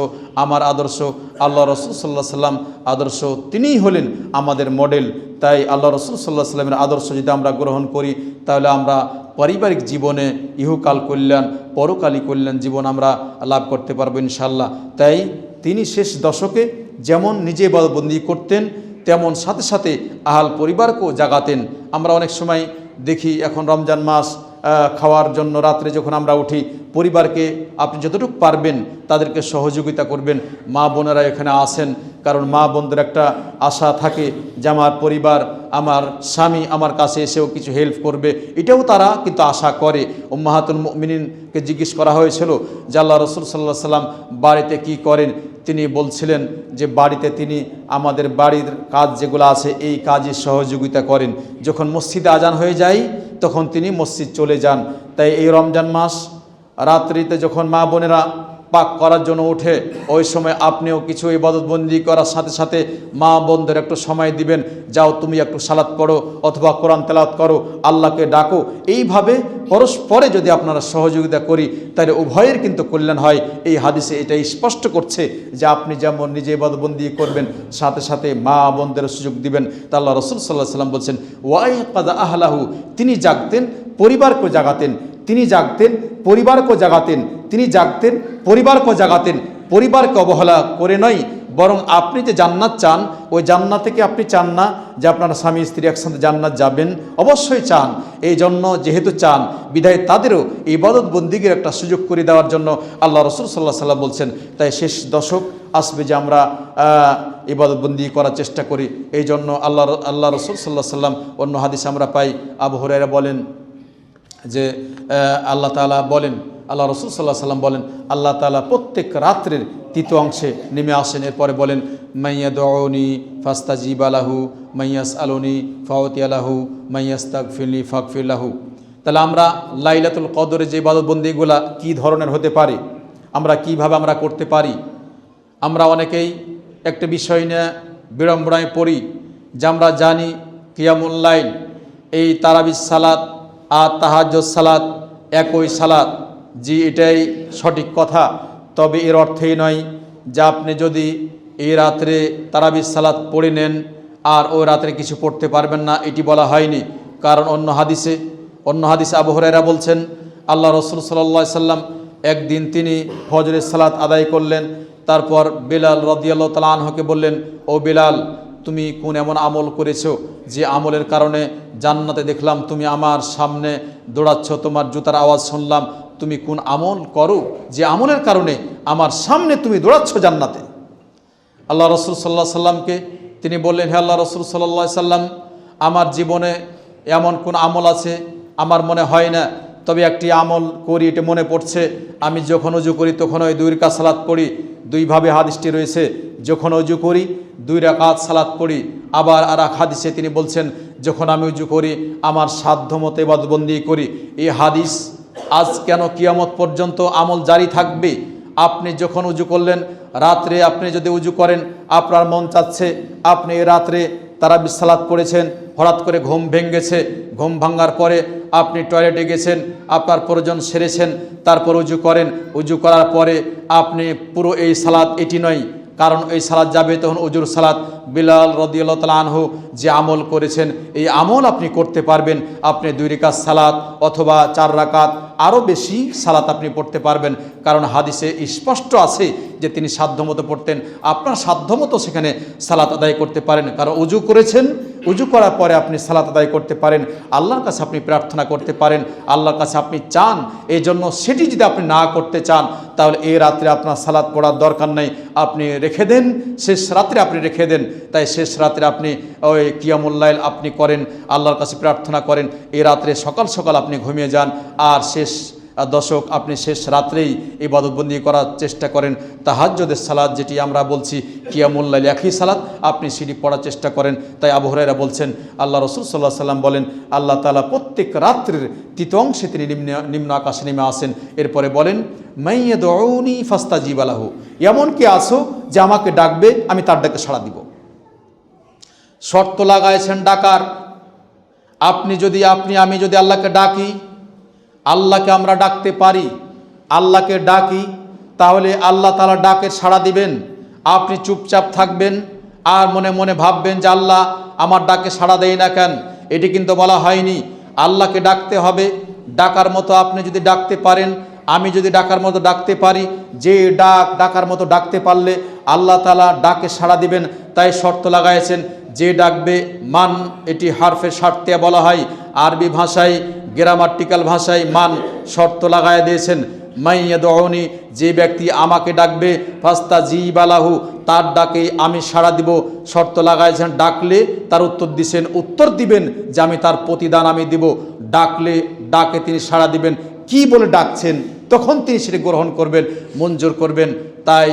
আমার আদর্শ, আল্লাহ রসুল সাল্লাল্লাহু আলাইহি সাল্লাম আদর্শ, তিনিই হলেন আমাদের মডেল। তাই আল্লাহ রসুল সাল্লাল্লাহু আলাইহি সাল্লামের আদর্শ যদি আমরা গ্রহণ করি, তাহলে আমরা পারিবারিক জীবনে ইহকাল কল্যাণ, পরকালী কল্যাণ জীবন আমরা লাভ করতে পারবো ইনশাআল্লাহ। তাই তিনি শেষ দশকে যেমন নিজে ইবাদতবন্দি করতেন, তেমন সাথে সাথে আহাল পরিবারকেও জাগাতেন। আমরা অনেক সময় দেখি এখন রমজান মাস খাওয়ার জন্য রাত্রে যখন আমরা উঠি, পরিবারকে আপনি যতটুকু পারবেন তাদেরকে সহযোগিতা করবেন। মা বোনেরা এখানে আসেন, কারণ মা বোনদের একটা আশা থাকে যে আমার পরিবার, আমার স্বামী আমার কাছে এসেও কিছু হেল্প করবে, এটাও তারা কিন্তু আশা করে। উম্মাহাতুল মুমিনিনকে জিজ্ঞেস করা হয়েছিল যে আল্লাহ রসুল সাল্লাল্লাহু আলাইহি সাল্লাম বাড়িতে কি করেন? তিনি বলছিলেন যে বাড়িতে তিনি আমাদের বাড়ির কাজ যেগুলো আছে এই কাজে সহযোগিতা করেন। যখন মসজিদে আজান হয়ে যায় তখন তিনি মসজিদ চলে যান। তাই এই রমজান মাস রাত্রিতে যখন মা বোনেরা পাক করার জন্য ওঠে, ওই সময় আপনিও কিছু ইবাদতবন্দি করার সাথে সাথে মা বোনদের একটু সময় দিবেন, যাও তুমি একটু সালাত পড়ো অথবা কোরআন তেলাওয়াত করো, আল্লাহকে ডাকো। এইভাবে পরস্পরে যদি আপনারা সহযোগিতা করি তাহলে উভয়ের কিন্তু কল্যাণ হয়। এই হাদিসে এটাই স্পষ্ট করছে যে আপনি যেমন নিজে ইবাদতবন্দি করবেন, সাথে সাথে মা বোনদের সুযোগ দিবেন। তা আল্লাহ রসুল সাল্লাল্লাহু আলাইহি সাল্লাম বলছেন ওয়াইকাযা আহলাহু, তিনি জাগতেন, পরিবারকে জাগাতেন, তিনি জাগতেন, পরিবারকে জাগাতেন, তিনি জাগতেন, পরিবারকে জাগাতেন। পরিবারকে অবহেলা করে নয়, বরং আপনি যে জান্নাত চান, ওই জান্নাত থেকে আপনি চান না যে আপনার স্বামী স্ত্রী একসাথে জান্নাত যাবেন, অবশ্যই চান। এই জন্য যেহেতু চান, বিধায় তাদেরও ইবাদত বন্দিগির একটা সুযোগ করে দেওয়ার জন্য আল্লাহ রসুল সাল্লাল্লাহু আলাইহি সাল্লাম বলছেন। তাই শেষ দশক আসবে যে আমরা ইবাদত বন্দি করার চেষ্টা করি। এই জন্য আল্লাহ রসুল সাল্লাল্লাহু আলাইহি সাল্লাম অন্য হাদিসে আমরা পাই, আবু হুরায়রা বলেন যে আল্লাহ তাআলা বলেন, আল্লাহ রসুল সাল্লাল্লাহু আলাইহি সাল্লাম বলেন, আল্লাহ তাআলা প্রত্যেক রাত্রের তৃতীয় অংশে নেমে আসেন। এরপরে বলেন মাইয়াদউনি ফাস্তাজিবা লাহু মাইয়াসআলুনি ফাউতিয়া লাহু মাইয়াস্তাগফিরনি ফাগফির লাহু। তাহলে আমরা লাইলাতুল কদরে যে ইবাদতবন্দিগুলা কী ধরনের হতে পারে, আমরা কিভাবে আমরা করতে পারি। আমরা অনেকেই একটা বিষয় নিয়ে বিড়ম্বনায় পড়ি যে আমরা জানি কিয়ামুল লাইল, এই তারাবির সালাত আর তাহাজ্জুদ সালাত একই সালাত। জি, এটাই সঠিক কথা। তবে এর অর্থই নয় যে আপনি যদি এই রাত্রে তারাবির সালাত পড়ে নেন আর ওই রাত্রে কিছু পড়তে পারবেন না, এটি বলা হয়নি। কারণ অন্য হাদিসে আবু হুরায়রা বলছেন আল্লাহ রসুল সাল্লাল্লাহু আলাইহি সাল্লাম একদিন তিনি ফজরের সালাত আদায় করলেন, তারপর বেলাল রাদিয়াল্লাহু তাআলা আনহুকে বললেন, ও বেলাল, তুমি কোন এমন আমল করেছো যে আমলের কারণে জান্নাতে দেখলাম তুমি আমার সামনে দৌড়াচ্ছ, তোমার জুতার আওয়াজ শুনলাম, তুমি কোন আমল করো যে আমলের কারণে আমার সামনে তুমি দৌড়াচ্ছ জান্নাতে? আল্লাহ রসুল সাল্লাল্লাহু আলাইহি সাল্লামকে তিনি বললেন, হে আল্লাহ রসুল সাল্লাল্লাহু আলাইহি সাল্লাম, আমার জীবনে এমন কোন আমল আছে আমার মনে হয় না, তবে একটি আমল করি, এটা মনে পড়ছে। আমি যখন অজু করি তখন ওই 2 রাকাত সালাত পড়ি। দুইভাবে হাদিসটি রয়েছে, যখন অজু করি 2 রাকাত সালাত পড়ি, আবার আর এক হাদিসে তিনি বলছেন, যখন আমি উজু করি আমার সাধ্যমতো ইবাদতবন্দি করি। এই হাদিস আজ কেন কিয়ামত পর্যন্ত আমল জারি থাকবে। আপনি যখন উজু করলেন, রাত্রে আপনি যদি উজু করেন, আপনার মন চাচ্ছে আপনি রাত্রে তারাবির সালাত পড়েছেন, হঠাৎ করে ঘুম ভেঙেছে, ঘুম ভাঙার পরে আপনি টয়লেটে গেছেন, আপনার প্রয়োজন সেরেছেন, তারপর উজু করেন। উজু করার পরে আপনি পুরো এই সালাত এটি নয়, কারণ এই সালাত যাবে তখন উজুর সালাত। বিলাল রাদিয়াল্লাহু তাআলা আনহু যে আমল করেছেন এই আমল আপনি করতে পারবেন। আপনি 2 রাকাত সালাত অথবা 4 রাকাত আরও বেশি সালাত আপনি পড়তে পারবেন, কারণ হাদিসে স্পষ্ট আছে যে তিনি সাধ্যমতো পড়তেন। আপনার সাধ্যমতো সেখানে সালাত আদায় করতে পারেন, কারণ উজু করেছেন, উজু করার পরে আপনি সালাত আদায় করতে পারেন, আল্লাহর কাছে আপনি প্রার্থনা করতে পারেন, আল্লাহর কাছে আপনি চান। এই জন্য সেটি যদি আপনি না করতে চান তাহলে এই রাত্রে আপনার সালাত পড়ার দরকার নেই, আপনি রেখে দেন, শেষ রাত্রে আপনি রেখে দেন। তাই শেষ রাত্রে আপনি ওই কিয়ামুল লাইল আপনি করেন, আল্লাহর কাছে প্রার্থনা করেন। এই রাত্রে সকাল সকাল আপনি ঘুমিয়ে যান, আর শেষ দশক আপনি শেষ রাত্রেই ইবাদতবন্দি করার চেষ্টা করেন। তাহাজ্জুদের সালাত যেটি আমরা বলছি কিয়ামুল লাইল একই সালাত, আপনি সেটি পড়ার চেষ্টা করেন। তাই আবু হুরায়রা বলছেন, আল্লাহ রাসূল সাল্লাল্লাহু আলাইহি ওয়াসাল্লাম বলেন, আল্লাহ তাআলা প্রত্যেক রাত্রির তৃতীয় অংশে তিনি নিম্ন আকাশে নেমে আসেন। এরপরে বলেন, মাইয়াদউনি ফাস্তাজিব লাহু, এমন কি আছো যে আমাকে ডাকবে, আমি তার ডাকে সাড়া দিব। শর্ত লাগাইছেন ডাকার। আমি যদি আল্লাহকে ডাকি, আল্লাহকে আমরা ডাকতে পারি, আল্লাহকে ডাকি, তাহলে আল্লাহ তাআলা ডাকের সাড়া দিবেন। আপনি চুপচাপ থাকবেন আর মনে মনে ভাববেন যে আল্লাহ আমার ডাকে সাড়া দেয় না কেন। এটি কিন্তু বলা হয়নি। আল্লাহকে ডাকতে হবে। ডাকার মতো আপনি যদি ডাকতে পারেন, আমি যদি ডাকার মতো ডাকতে পারি, যে ডাকার মতো ডাকতে পারলে আল্লাহ তাআলা ডাকে সাড়া দিবেন। তাই শর্ত লাগাইছেন, যে ডাকবে মান, এটি হারফের শর্তে বলা হয়। আরবি ভাষায় গ্রামাটিক্যাল ভাষায় মান শর্ত লাগায় দিয়েছেন। মাইয়াদউনি, যে ব্যক্তি আমাকে ডাকবে, ফাস্তাজিব লাহু, তার ডাকে আমি সাড়া দিব। শর্ত লাগাইছেন, ডাকলে তার উত্তর দিবেন যে আমি তার প্রতিদান আমি দিব। ডাকে তিনি সাড়া দিবেন, কি বলে ডাকছেন তখন তিনি সেটি গ্রহণ করবেন, মঞ্জুর করবেন। তাই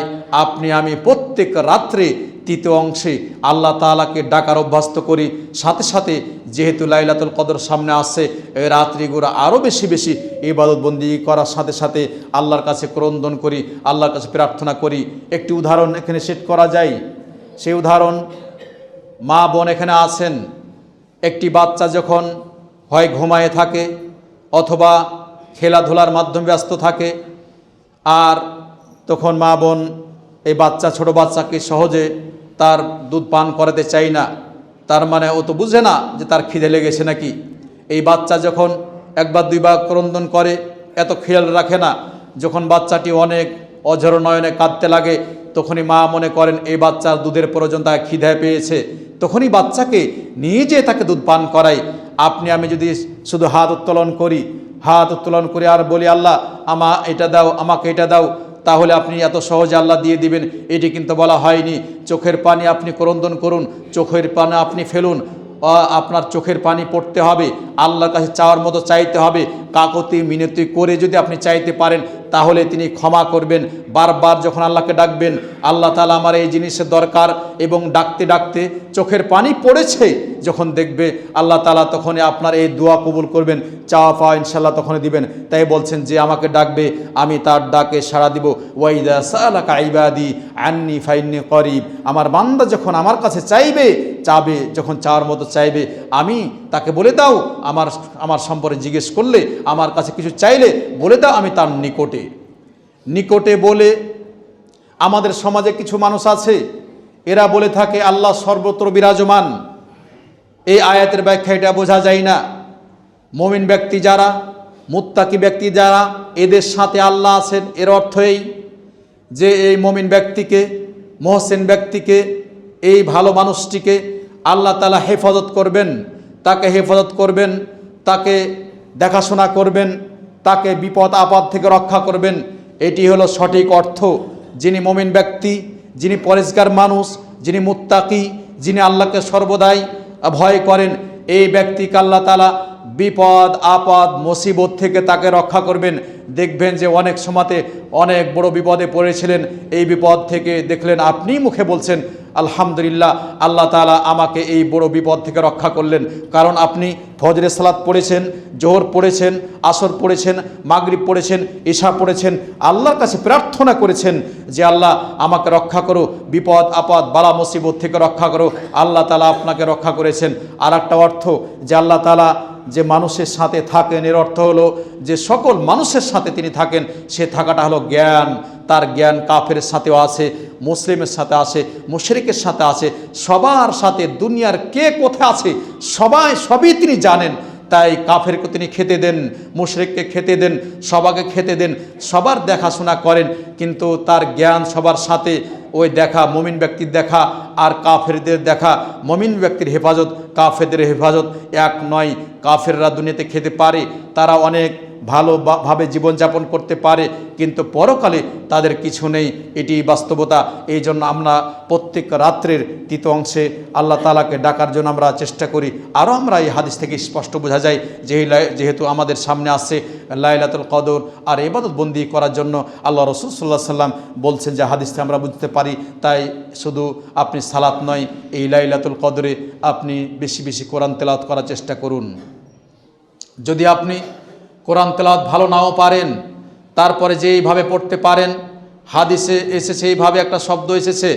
আমি প্রত্যেক রাত্রে তৃতীয় অংশে আল্লাহ তাআলাকে ডাকার অভ্যস্ত করি। সাথে সাথে যেহেতু লাইলাতুল কদর সামনে আসছে, এই রাত্রিগুলো আরও বেশি বেশি ইবাদতবন্দি করার সাথে সাথে আল্লাহর কাছে ক্রন্দন করি, আল্লাহর কাছে প্রার্থনা করি। একটি উদাহরণ এখানে সেট করা যায়। সেই উদাহরণ, মা বোন এখানে আছেন, একটি বাচ্চা যখন হয় ঘুমায়ে থাকে অথবা খেলাধুলার মাধ্যমে ব্যস্ত থাকে, আর তখন মা বোন এই ছোট বাচ্চাকে সহজে তার দুধ পান করাতে চাই না। তার মানে ও তো বুঝে না যে তার খিদে লেগেছে নাকি। এই বাচ্চা যখন একবার দুইবার ক্রন্দন করে, এত খেয়াল রাখে না। যখন বাচ্চাটি অনেক অঝর নয়নে কাঁদতে লাগে, তখনই মা মনে করেন এই বাচ্চার দুধের প্রয়োজন, তাকে খিদে পেয়েছে, তখনই বাচ্চাকে নিয়ে যেয়ে তাকে দুধ পান করাই। আমি যদি শুধু হাত উত্তোলন করি আর বলি আল্লাহ আমাকে এটা দাও, তাহলে আপনি এত সহজে আল্লাহ দিয়ে দিবেন, এটি কিন্তু বলা হয়নি। চোখের পানি আপনি ক্রন্দন করুন, চোখের পানি আপনি ফেলুন, আপনার চোখের পানি পড়তে হবে, আল্লাহর কাছে চাওয়ার মতো চাইতে হবে। কাকতি মিনতি করে যদি আপনি চাইতে পারেন তাহলে তিনি ক্ষমা করবেন। বারবার যখন আল্লাহকে ডাকবেন, আল্লাহ তাআলা আমার এই জিনিসের দরকার, এবং ডাকতে ডাকতে চোখের পানি পড়েছে যখন দেখবে, আল্লাহ তাআলা তখনই আপনার এই দোয়া কবুল করবেন, চাওয়া পাওয়া ইনশাআল্লাহ তখনই দিবেন। তাই বলছেন যে আমাকে ডাকবে আমি তার ডাকে সাড়া দিব। ওয়াইদা সালাকা ইবাদি আন্নি ফাইন্নি করিব, আমার বান্দা যখন আমার কাছে চাবে, যখন চাওয়ার মতো চাইবে, আমি তাকে বলে দাও, আমার সম্পর্কে জিজ্ঞেস করলে, আমার কাছে কিছু চাইলে বলে দাও আমি তার নিকটে বলে। আমাদের সমাজে কিছু মানুষ আছে, এরা বলে থাকে আল্লাহ সর্বত্র বিরাজমান। এই আয়াতের ব্যাখ্যা এটা বোঝা যায় না। মুমিন ব্যক্তি যারা, মুত্তাকি ব্যক্তি যারা, এদের সাথে আল্লাহ আছেন। এর অর্থ এই যে এই মুমিন ব্যক্তিকে, মুহসিন ব্যক্তিকে, এই ভালো মানুষটিকে আল্লাহ তাআলা হেফাজত করবেন, তাকে দেখাশোনা করবেন, তাকে বিপদ আপদ থেকে রক্ষা করবেন। এটি হলো সঠিক অর্থ। যিনি মুমিন ব্যক্তি, যিনি পরেজগার মানুষ, যিনি মুত্তাকি, যিনি আল্লাহকে সর্বদাই ভয় করেন, এই ব্যক্তিকে আল্লাহ তাআলা বিপদ আপদ মুসিবত থেকে তাকে রক্ষা করবেন। দেখবেন যে অনেক সময়তে অনেক বড় বিপদে পড়েছিলেন, এই বিপদ থেকে দেখলেন আপনি মুখে বলছেন আলহামদুলিল্লাহ, আল্লাহ তাআলা আমাকে এই বড় বিপদ থেকে রক্ষা করলেন। কারণ আপনি ফজরের সালাত পড়েছেন, জোহর পড়েছেন, আসর পড়েছেন, মাগরিব পড়েছেন, ইশা পড়েছেন, আল্লাহর কাছে প্রার্থনা করেছেন যে আল্লাহ আমাকে রক্ষা করো, বিপদ আপদ বালা মুসিবত থেকে রক্ষা করো। আল্লাহ তাআলা আপনাকে রক্ষা করেছেন। আর একটা অর্থ যে আল্লাহ তাআলা যে মানুষের সাথে থাকেন, এর অর্থ হলো যে সকল মানুষের সাথে তিনি থাকেন। সে থাকাটা হলো জ্ঞান। তার জ্ঞান কাফের সাথেও আছে, মুসলিমের সাথে আছে, মুশরিকের সাথে আছে, সবার সাথে। দুনিয়ার কে কোথায় আছে সবই তিনি জানেন। তাই কাফেরকে তিনি খেতে দেন, মুশরিককে খেতে দেন, সবাকে খেতে দেন, সবার দেখাশোনা করেন। কিন্তু তার জ্ঞান সবার সাথে। ওই দেখা মুমিন ব্যক্তির দেখা আর কাফেরদের দেখা। মুমিন ব্যক্তির হেফাজত, কাফেরদের হেফাজত এক নয়। কাফেররা দুনিয়াতে খেতে পারে, তারা অনেক ভালোভাবে জীবনযাপন করতে পারে, কিন্তু পরকালে তাদের কিছু নেই। এটি বাস্তবতা। এই জন্য আমরা প্রত্যেক রাত্রের তৃতীয় অংশে আল্লাহ তাআলাকে ডাকার জন্য আমরা চেষ্টা করি। আরও আমরা এই হাদিস থেকে স্পষ্ট বোঝা যায় যে যেহেতু আমাদের সামনে আসছে লাইলাতুল কদর, আর ইবাদত বন্দি করার জন্য আল্লাহ রাসূল সাল্লাল্লাহু আলাইহি সাল্লাম বলছেন যে হাদিসটা আমরা বুঝতে পারি। তাই শুধু আপনি সালাত নয়, এই লাইলাতুল কদরে আপনি বেশি বেশি কোরআন তেলাওয়াত করার চেষ্টা করুন। যদি আপনি কোরআন তেলাওয়াত ভালো নাও পারেন, তারপরে যেইভাবে পড়তে পারেন, হাদিসে এসেছে এইভাবে একটা শব্দ এসেছে।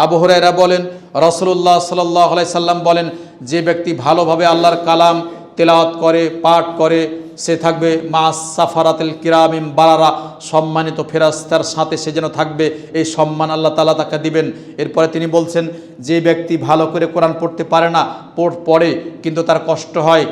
আবু হুরায়রা বলেন, রাসূলুল্লাহ সাল্লাল্লাহু আলাইহি সাল্লাম বলেন, যে ব্যক্তি ভালোভাবে আল্লাহর কালাম তেলাওয়াত করে, পাঠ করে, সে থাকবে মাস সাফারাতুল কিরামিম বারারা, সম্মানিত ফেরেশতার সাথে সে যেন থাকবে। এই সম্মান আল্লাহ তাআলা তাকে দিবেন। এরপরে তিনি বলছেন, যে ব্যক্তি ভালো করে কোরআন পড়তে পারে না, পড়ে কিন্তু তার কষ্ট হয়।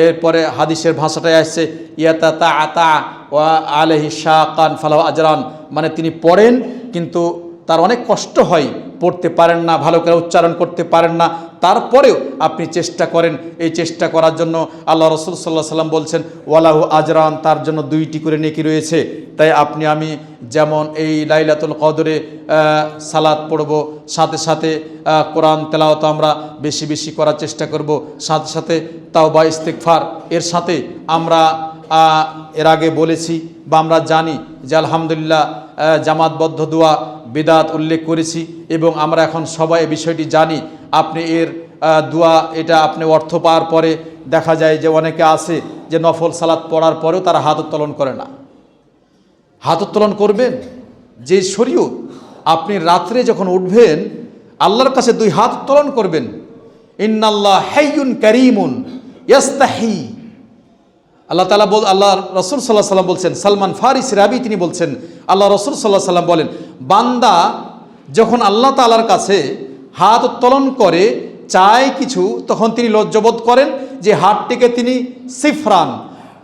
এরপরে হাদিসের ভাষাটায় আসছে ইয়াতাতা ওয়া আলাইহি শাকান ফালাহু আজরান, মানে তিনি পড়েন কিন্তু তার অনেক কষ্ট হয়, পড়তে পারেন না, ভালো করে উচ্চারণ করতে পারেন না, তারপরেও আপনি চেষ্টা করেন। এই চেষ্টা করার জন্য আল্লাহ রাসূল সাল্লাল্লাহু আলাইহি সাল্লাম বলছেন ওয়ালাহু আজরান, তার জন্য 2টি করে নেকি রয়েছে। তাই আপনি আমি যেমন এই লাইলাতুল কদরে সালাত পড়ব, সাথে সাথে কোরআন তেলাওয়াত আমরা বেশি বেশি করার চেষ্টা করব, সাথে সাথে তাওবা ইস্তিগফার। এর সাথে আমরা এর আগে বলেছি বা আমরা জানি যে আলহামদুলিল্লাহ জামাতবদ্ধ দোয়া বিদআত উল্লেখ করেছি, এবং আমরা এখন সবাই এই বিষয়টি জানি। আপনি এর দোয়া এটা আপনি অর্থ পাওয়ার পরে দেখা যায় যে অনেকে আছে যে নফল সালাত পড়ার পরেও তারা হাত উত্তোলন করে না। হাত উত্তোলন করবেন। যে শরীয়ত, আপনি রাত্রে যখন উঠবেন আল্লাহর কাছে 2 হাত উত্তোলন করবেন। ইন্নাল্লাহ হাইয়ুন কারীমুন ইয়াস্তাহি, আল্লাহ তাআলা আল্লাহ রাসূল সাল্লাল্লাহু আলাইহি সাল্লাম বলছেন, সালমান ফারিসি রাবি তিনি বলছেন, আল্লাহ রাসূল সাল্লাল্লাহু আলাইহি সাল্লাম বলেন, বান্দা যখন আল্লাহ তাআলার কাছে হাত উত্তোলন করে চায় কিছু, তখন তিনি লজ্জাবোধ করেন যে হাতটিকে তিনি সিফরান,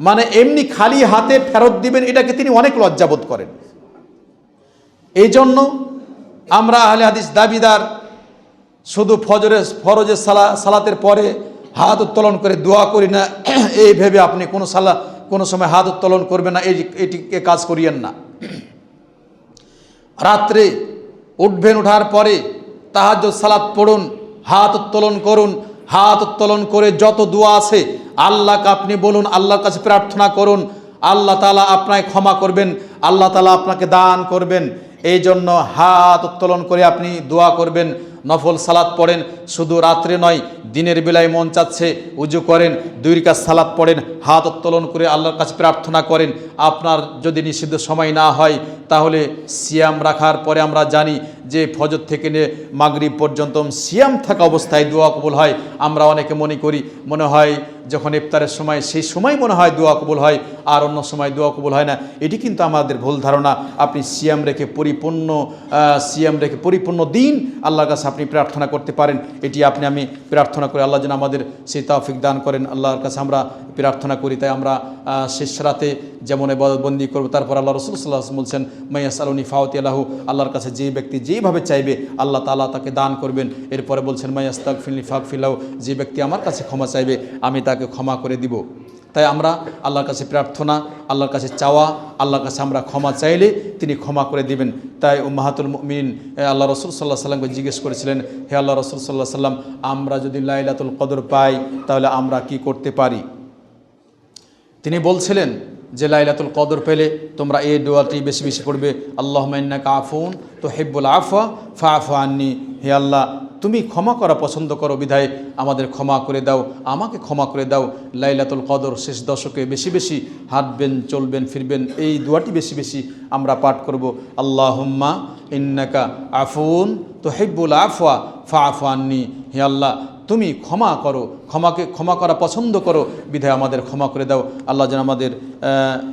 মানে এমনি খালি হাতে ফেরত দিবেন, এটাকে তিনি অনেক লজ্জাবোধ করেন। এই জন্য আমরা আহলে হাদিস দাবিদার শুধু ফরজের সালাতের পরে হাত উত্তোলন করে দোয়া করি না, এই ভেবে আপনি কোনো সময় হাত উত্তোলন করবেন না, এটিকে কাজ করিয়েন না। রাত্রে উঠবেন, ওঠার পরে তাহাজ্জুদ সালাত পড়ুন, হাত উত্তোলন করুন। হাত উত্তোলন করে যত দোয়া আছে আল্লাহকে আপনি বলুন, আল্লাহর কাছে প্রার্থনা করুন। আল্লাহ তাআলা আপনাকে ক্ষমা করবেন, আল্লাহ তাআলা আপনাকে দান করবেন। এই জন্য হাত উত্তোলন করে আপনি দোয়া করবেন। নফল সালাত পড়েন, শুধু রাত্রে নয়, দিনের বেলায় মন চাচ্ছে উজু করেন, 2 রাকাত সালাত পড়েন, হাত উত্তোলন করে আল্লাহর কাছে প্রার্থনা করেন। আপনার যদি নিষিদ্ধ সময় না হয় তাহলে সিয়াম রাখার পরে আমরা জানি যে ফজর থেকে নিয়ে মাগরিব পর্যন্ত সিয়াম থাকা অবস্থায় দোয়া কবুল হয়। আমরা অনেকে মনে হয় যখন ইফতারের সময়, সেই সময় মনে হয় দোয়া কবুল হয়, আর অন্য সময় দোয়া কবুল হয় না। এটি কিন্তু আমাদের ভুল ধারণা। আপনি সিয়াম রেখে পরিপূর্ণ দিন আল্লাহর কাছে আপনি প্রার্থনা করতে পারেন। এটি আমি প্রার্থনা করি, আল্লাহ যেন আমাদের সেই তৌফিক দান করেন। আল্লাহর কাছে আমরা প্রার্থনা করি। তাই আমরা শেষ রাতে যেমন ইবাদতবন্দি করব, তারপর আল্লাহ রাসূল সাল্লাল্লাহু আলাইহি ওয়াসাল্লাম বলছেন, মাইয়াসআলুনি ফাওতি লাহু, আল্লাহর কাছে যে ব্যক্তি যেভাবে চাইবে আল্লাহ তাআলা তাকে দান করবেন। এরপরে বলছেন, মাইয়াস্তাগফিরনি ফাগফির লাহু, যে ব্যক্তি আমার কাছে ক্ষমা চাইবে আমি তাকে ক্ষমা করে দিব। তাই আমরা আল্লাহর কাছে প্রার্থনা, আল্লাহর কাছে চাওয়া, আল্লাহর কাছে আমরা ক্ষমা চাইলে তিনি ক্ষমা করে দিবেন। তাই উম্মাহাতুল মুমিনিন আল্লাহ রাসূল সাল্লাল্লাহু আলাইহি ওয়াসাল্লামকে জিজ্ঞেস করেছিলেন, হে আল্লাহ রাসূল সাল্লাল্লাহু আলাইহি ওয়াসাল্লাম, আমরা যদি লাইলাতুল কদর পাই তাহলে আমরা কি করতে পারি? তিনি বলছিলেন যে লাইলাতুল কদর পেলে তোমরা এই দোয়াটি বেশি বেশি পড়বে, আল্লাহুম্মা ইন্নাকা আফুন তুহিব্বুল আফওয়া ফাআফু আন্নি, হে আল্লাহ তুমি ক্ষমা করা পছন্দ করো, বিধায় আমাদের ক্ষমা করে দাও, আমাকে ক্ষমা করে দাও। লাইলাতুল কদর শেষ দশকে বেশি বেশি হাঁটবেন, চলবেন, ফিরবেন, এই দোয়াটি বেশি বেশি আমরা পাঠ করব। আল্লাহুম্মা ইন্নাকা আফুন তুহিব্বুল আফওয়া ফাআফু আন্নি। হে আল্লাহ, তুমি ক্ষমা করো, ক্ষমা করা পছন্দ করো, বিধায় আমাদের ক্ষমা করে দাও। আল্লাহ যেন আমাদের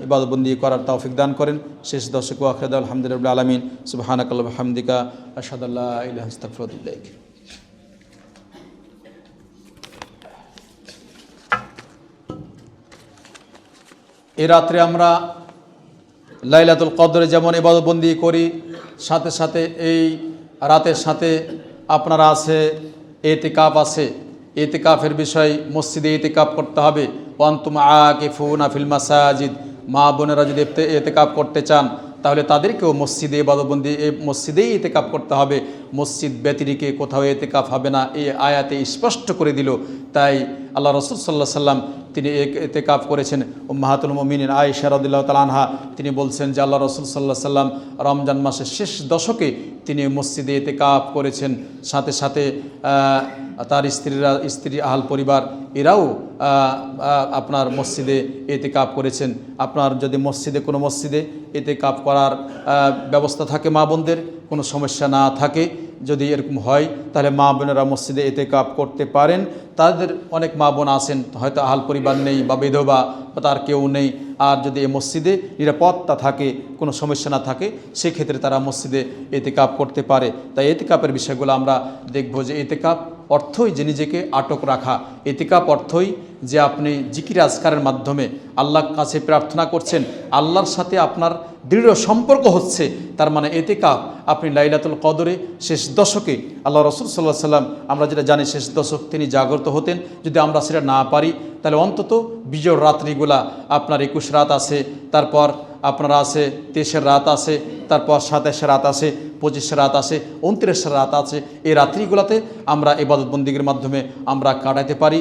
ইবাদতবন্দি করার তৌফিক দান করেন। শেষ দশকে আখির আলহামদুলিল্লাহ রাব্বিল আলামিন। সুবহানাকাল্লাহু ওয়া বিহামদিকা আশহাদু আল্লা ইলাহা ইল্লা আনতা আস্তাগফিরুকা ওয়া আতুবু ইলাইক। এই রাত্রে আমরা লাইলাতুল কদরে যেমন ইবাদতবন্দি করি, সাথে সাথে এই রাতের সাথে আপনারা আছে এতেকাফ আছে। এতেকাফের বিষয়, মসজিদে এতেকাফ করতে হবে। ওয়ান্তুম আকিফুনা ফিল মাসাজিদ, মা বোনেরা যদি এতেকাফ করতে চান তাহলে তাদেরকেও মসজিদে ইবাদতবন্দি মসজিদেই এতেকাফ করতে হবে, মসজিদ ব্যতিরেকে কোথাও এতেকাফ হবে না, এই আয়াতে স্পষ্ট করে দিল। তাই আল্লাহ রাসূল সাল্লাল্লাহু আলাইহি ওয়াসাল্লাম তিনি এতেকাফ করেছেন। উম্মাহাতুল মুমিনিন আয়েশা রাদিয়াল্লাহু তাআলা আনহা তিনি বলছেন যে আল্লাহ রাসূল সাল্লাল্লাহু আলাইহি ওয়াসাল্লাম রমজান মাসের শেষ দশকে তিনি মসজিদে এতেকাফ করেছেন। সাথে সাথে তার স্ত্রী আহল পরিবার এরাও আপনার মসজিদে এতেকাফ করেছেন। আপনার যদি কোনো মসজিদে এতেকাফ করার ব্যবস্থা থাকে, মা বোনদের কোনো সমস্যা না থাকে, যদি এরকম হয় তাহলে মা বোনেরা মসজিদে এতেকাফ করতে পারেন। তাদের অনেক মা বোন আছেন হয়তো আহাল পরিবার নেই বা বিধবা বা তার কেউ নেই, আর যদি এই মসজিদে নিরাপত্তা থাকে, কোনো সমস্যা না থাকে, সেক্ষেত্রে তারা মসজিদে এতেকাফ করতে পারে। তাই এতেকাফের বিষয়গুলো আমরা দেখব যে এতেকাফ অর্থই যে নিজেকে আটক রাখা। এতেকাফ অর্থই যে আপনি জিকির আজকারের মাধ্যমে আল্লাহর কাছে প্রার্থনা করছেন, আল্লাহর সাথে আপনার দৃঢ় সম্পর্ক হচ্ছে। তার মানে এতেকাফ আপনি লাইলাতুল কদরে শেষ দশকে, আল্লাহ রাসূল সাল্লাল্লাহু আলাইহি ওয়াসাল্লাম আমরা যেটা জানি শেষ দশক তিনি জাগ্রত হতেন। যদি আমরা সেটা না পারি তাহলে অন্তত বিজোড় রাত্রিগুলা আপনার 21 রাত আছে, তারপর আপনার আছে 23 রাত আছে, তারপর 27 রাত আছে, 25 রাত আছে, 29 রাত আছে। এই রাত্রিগুলোতে আমরা ইবাদতবন্দির মাধ্যমে আমরা কাটাতে পারি,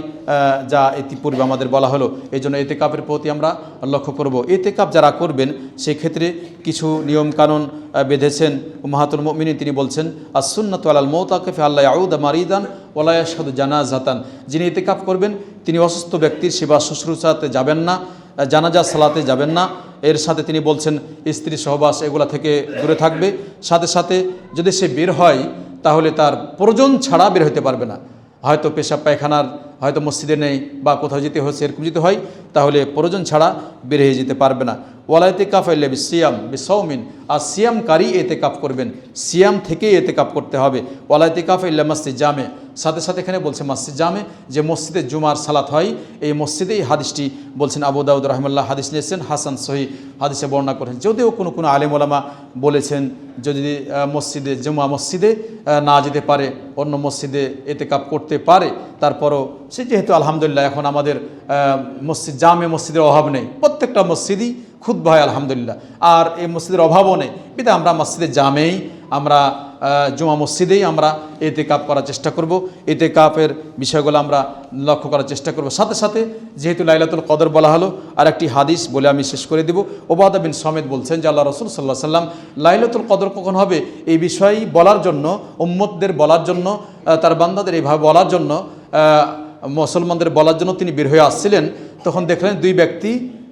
যা ইতিপূর্বে আমাদের বলা হলো। এই জন্য এতেকাফের প্রতি আমরা লক্ষ্য করব। এতেকাফ যারা করবেন সেক্ষেত্রে কিছু নিয়মকানুন বেঁধেছেন উম্মাহাতুল মুমিনিন। তিনি বলছেন as-সুন্নাতু আলাল মুতাকাফি আল্লা ইয়াউদা মারিদান ওয়ালা ইয়াশহাদু জানাজাতান। যিনি এতেকাফ করবেন তিনি অসুস্থ ব্যক্তির সেবা শুশ্রূষাতে যাবেন না, জানাজা সালাতে যাবেন না। এর সাথে তিনি বলছেন স্ত্রী সহবাস এগুলা থেকে দূরে থাকবে। সাথে সাথে যদি সে বের হয় তাহলে তার প্রয়োজন ছাড়া বের হতে পারবে না। হয়তো পেশাব পায়খানার হয়তো মসজিদে নেই বা কোথাও যেতে হচ্ছে, এরকম যেতে হয় তাহলে প্রয়োজন ছাড়া বের হয়ে যেতে পারবে না। ওয়ালা ইতিকাফ ইল্লা বিসিয়াম বিসাওমিন, আর সিয়ামকারী এতেকাফ করবেন, সিয়াম থেকেই এতেকাফ করতে হবে। ওয়ালা ইতিকাফ ইল্লা মসজিদ জামে, সাথে সাথে এখানে বলছে মসজিদ জামে, যে মসজিদে জুমার সালাত হয় এই মসজিদেই। হাদিসটি বলছেন আবু দাউদ রাহিমাহুল্লাহ হাদিস নিয়েছেন, হাসান সহিহ হাদিসে বর্ণনা করেন। যদিও কোনো আলেম ওলামা বলেছেন যদি মসজিদে জুমা মসজিদে না যেতে পারে অন্য মসজিদে এতেকাফ করতে পারে, তারপরও সে যেহেতু আলহামদুলিল্লাহ এখন আমাদের মসজিদ জামে মসজিদের অভাব নেই, প্রত্যেকটা মসজিদই খুতবা হয় আলহামদুলিল্লাহ, আর এই মসজিদের অভাবও নেই, বিধায় আমরা মসজিদে জামেই আমরা জুমা মসজিদেই আমরা এতেকাফ করার চেষ্টা করব। এতেকাফের বিষয়গুলো আমরা লক্ষ্য করার চেষ্টা করব। সাথে সাথে যেহেতু লাইলাতুল কদর বলা হলো, আর একটি হাদিস বলে আমি শেষ করে দেব। ওবাদা বিন সামিত বলছেন যে আল্লাহ রাসূল সাল্লাল্লাহু আলাইহি ওয়াসাল্লাম লাইলাতুল কদর কখন হবে এই বিষয়ে বলার জন্য, উম্মতদের বলার জন্য, তার বান্দাদের এইভাবে বলার জন্য, মুসলমানদের বলার জন্য তিনি বের হয়ে আসছিলেন। তখন দেখলেন দুই ব্যক্তি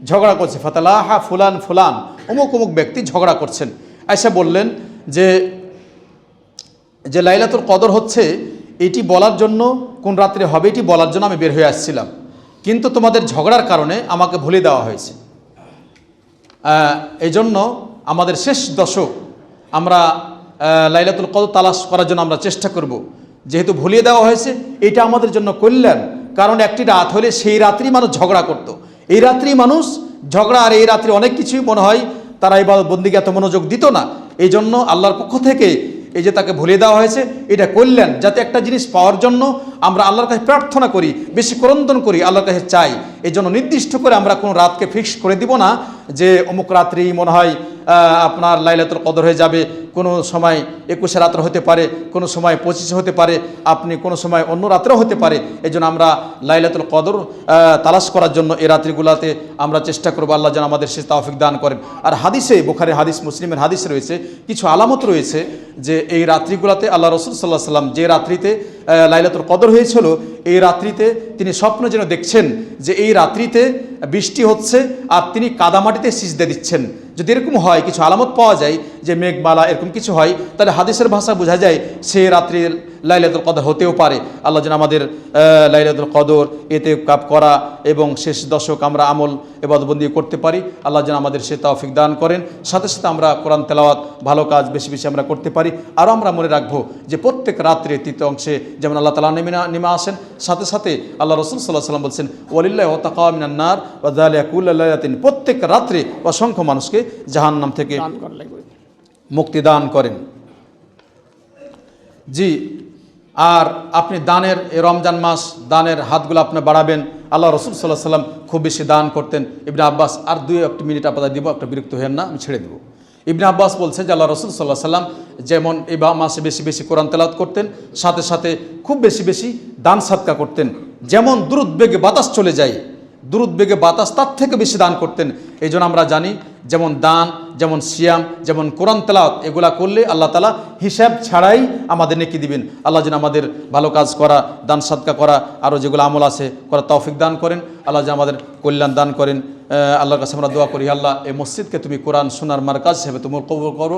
ঝগড়া করছে, ফাতালাহা ফুলান ফুলান, অমুক অমুক ব্যক্তি ঝগড়া করছেন। আয়েশা বললেন যে লাইলাতুল কদর হচ্ছে এটি বলার জন্য, কোন রাত্রে হবে এটি বলার জন্য আমি বের হয়ে আসছিলাম, কিন্তু তোমাদের ঝগড়ার কারণে আমাকে ভুলে দেওয়া হয়েছে। এই জন্য আমাদের শেষ দশক আমরা লাইলাতুল কদর তালাশ করার জন্য আমরা চেষ্টা করব। যেহেতু ভুলিয়ে দেওয়া হয়েছে এটা আমাদের জন্য কল্যাণ, কারণ একটি রাত হলে সেই রাত্রি মানুষ ঝগড়া করত, এই রাত্রি মানুষ ঝগড়া, আর এই রাত্রি অনেক কিছুই মনে হয় তারা ইবাদত বন্দিকে এত মনোযোগ দিত না। এই জন্য আল্লাহর পক্ষ থেকে এই যে তাকে ভুলিয়ে দেওয়া হয়েছে এটা কল্যাণ, যাতে একটা জিনিস পাওয়ার জন্য আমরা আল্লাহর কাছে প্রার্থনা করি, বেশি ক্রন্দন করি, আল্লাহর কাছে চাই। এই জন্য নির্দিষ্ট করে আমরা কোনো রাতকে ফিক্স করে দিব না যে অমুক রাত্রি মনে হয় আপনার লাইলাতুল কদর হয়ে যাবে, কোনো সময় 21 রাত্র হতে পারে, কোনো সময় 25 হতে পারে, আপনি কোনো সময় অন্য রাত্রেও হতে পারে। এই জন্য আমরা লাইলাতুল কদর তালাশ করার জন্য এই রাত্রিগুলোতে আমরা চেষ্টা করবো। আল্লাহ যেন আমাদের সে তৌফিক দান করেন। আর হাদিসে, বুখারীর হাদিস, মুসলিমের হাদিস রয়েছে, কিছু আলামত রয়েছে যে এই রাত্রিগুলোতে আল্লাহ রাসূল সাল্লাল্লাহু আলাইহি সাল্লাম যে রাত্রিতে লাইলাতুল কদর হয়েছিল, এই রাত্রিতে তিনি স্বপ্ন যেন দেখছেন যে এই রাত্রিতে বৃষ্টি হচ্ছে আর তিনি কাদামাটিতে সিজদা দিচ্ছেন। যদি এরকম হয়, কিছু আলামত পাওয়া যায় যে মেঘমালা এরকম কিছু হয়, তাহলে হাদিসের ভাষা বোঝা যায় সে রাত্রির লাইলাতুল কদর হতেও পারে। আল্লাহ যেন আমাদের লাইলাতুল কদর এতে কাপ করা এবং শেষ দশক আমরা আমল ইবাদতবন্দি করতে পারি। আল্লাহ যেন আমাদের সে তৌফিক দান করেন। সাথে সাথে আমরা কোরআন তেলাওয়াত, ভালো কাজ বেশি বেশি আমরা করতে পারি। আরও আমরা মনে রাখবো যে প্রত্যেক রাত্রে তৃতীয় অংশে যেমন আল্লাহ তাআলা নেমে আসেন, সাথে সাথে আল্লাহ রাসূল সাল্লাল্লাহু আলাইহি সাল্লাম বলছেন ওয়ালিল্লাহি ওয়াতাকা মিনান নার ওয়া যালিকা কুল্লা লাইলাতিন, প্রত্যেক রাত্রে অসংখ্য মানুষকে জাহান্নাম থেকে মুক্তি দান করেন। জি, আর আপনি দানের, এই রমজান মাস দানের হাতগুলো আপনি বাড়াবেন। আল্লাহ রাসূল সাল্লাল্লাহু আলাইহি সাল্লাম খুব বেশি দান করতেন। ইবনে আব্বাস, আর 2 মিনিট আপনাদের দিব, একটা বিরক্ত হবেন না, আমি ছেড়ে দেব। ইবনে আব্বাস বলছে যে আল্লাহ রাসূল সাল্লাল্লাহু আলাইহি সাল্লাম যেমন এই মাসে বেশি বেশি কোরআন তেলাওয়াত করতেন, সাথে সাথে খুব বেশি বেশি দান সাদকা করতেন। যেমন দ্রুত বেগে বাতাস চলে যায়, দ্রুত বেগে বাতাস, তার থেকে বেশি দান করতেন। এই জন্য আমরা জানি যেমন দান, যেমন সিয়াম, যেমন কোরআন তেলাওয়াত, এগুলা করলে আল্লাহ তাআলা হিসাব ছাড়াই আমাদের নেকি দিবেন। আল্লাহ যেন আমাদের ভালো কাজ করা, দান সাদকা করা, আরও যেগুলো আমল আছে করা তৌফিক দান করেন। আল্লাহ যেন আমাদের কল্যাণ দান করেন। আল্লাহর কাছে আমরা দোয়া করি, আল্লাহ এই মসজিদকে তুমি কোরআন শোনার মারকাজ হিসেবে তুমি কবুল করো।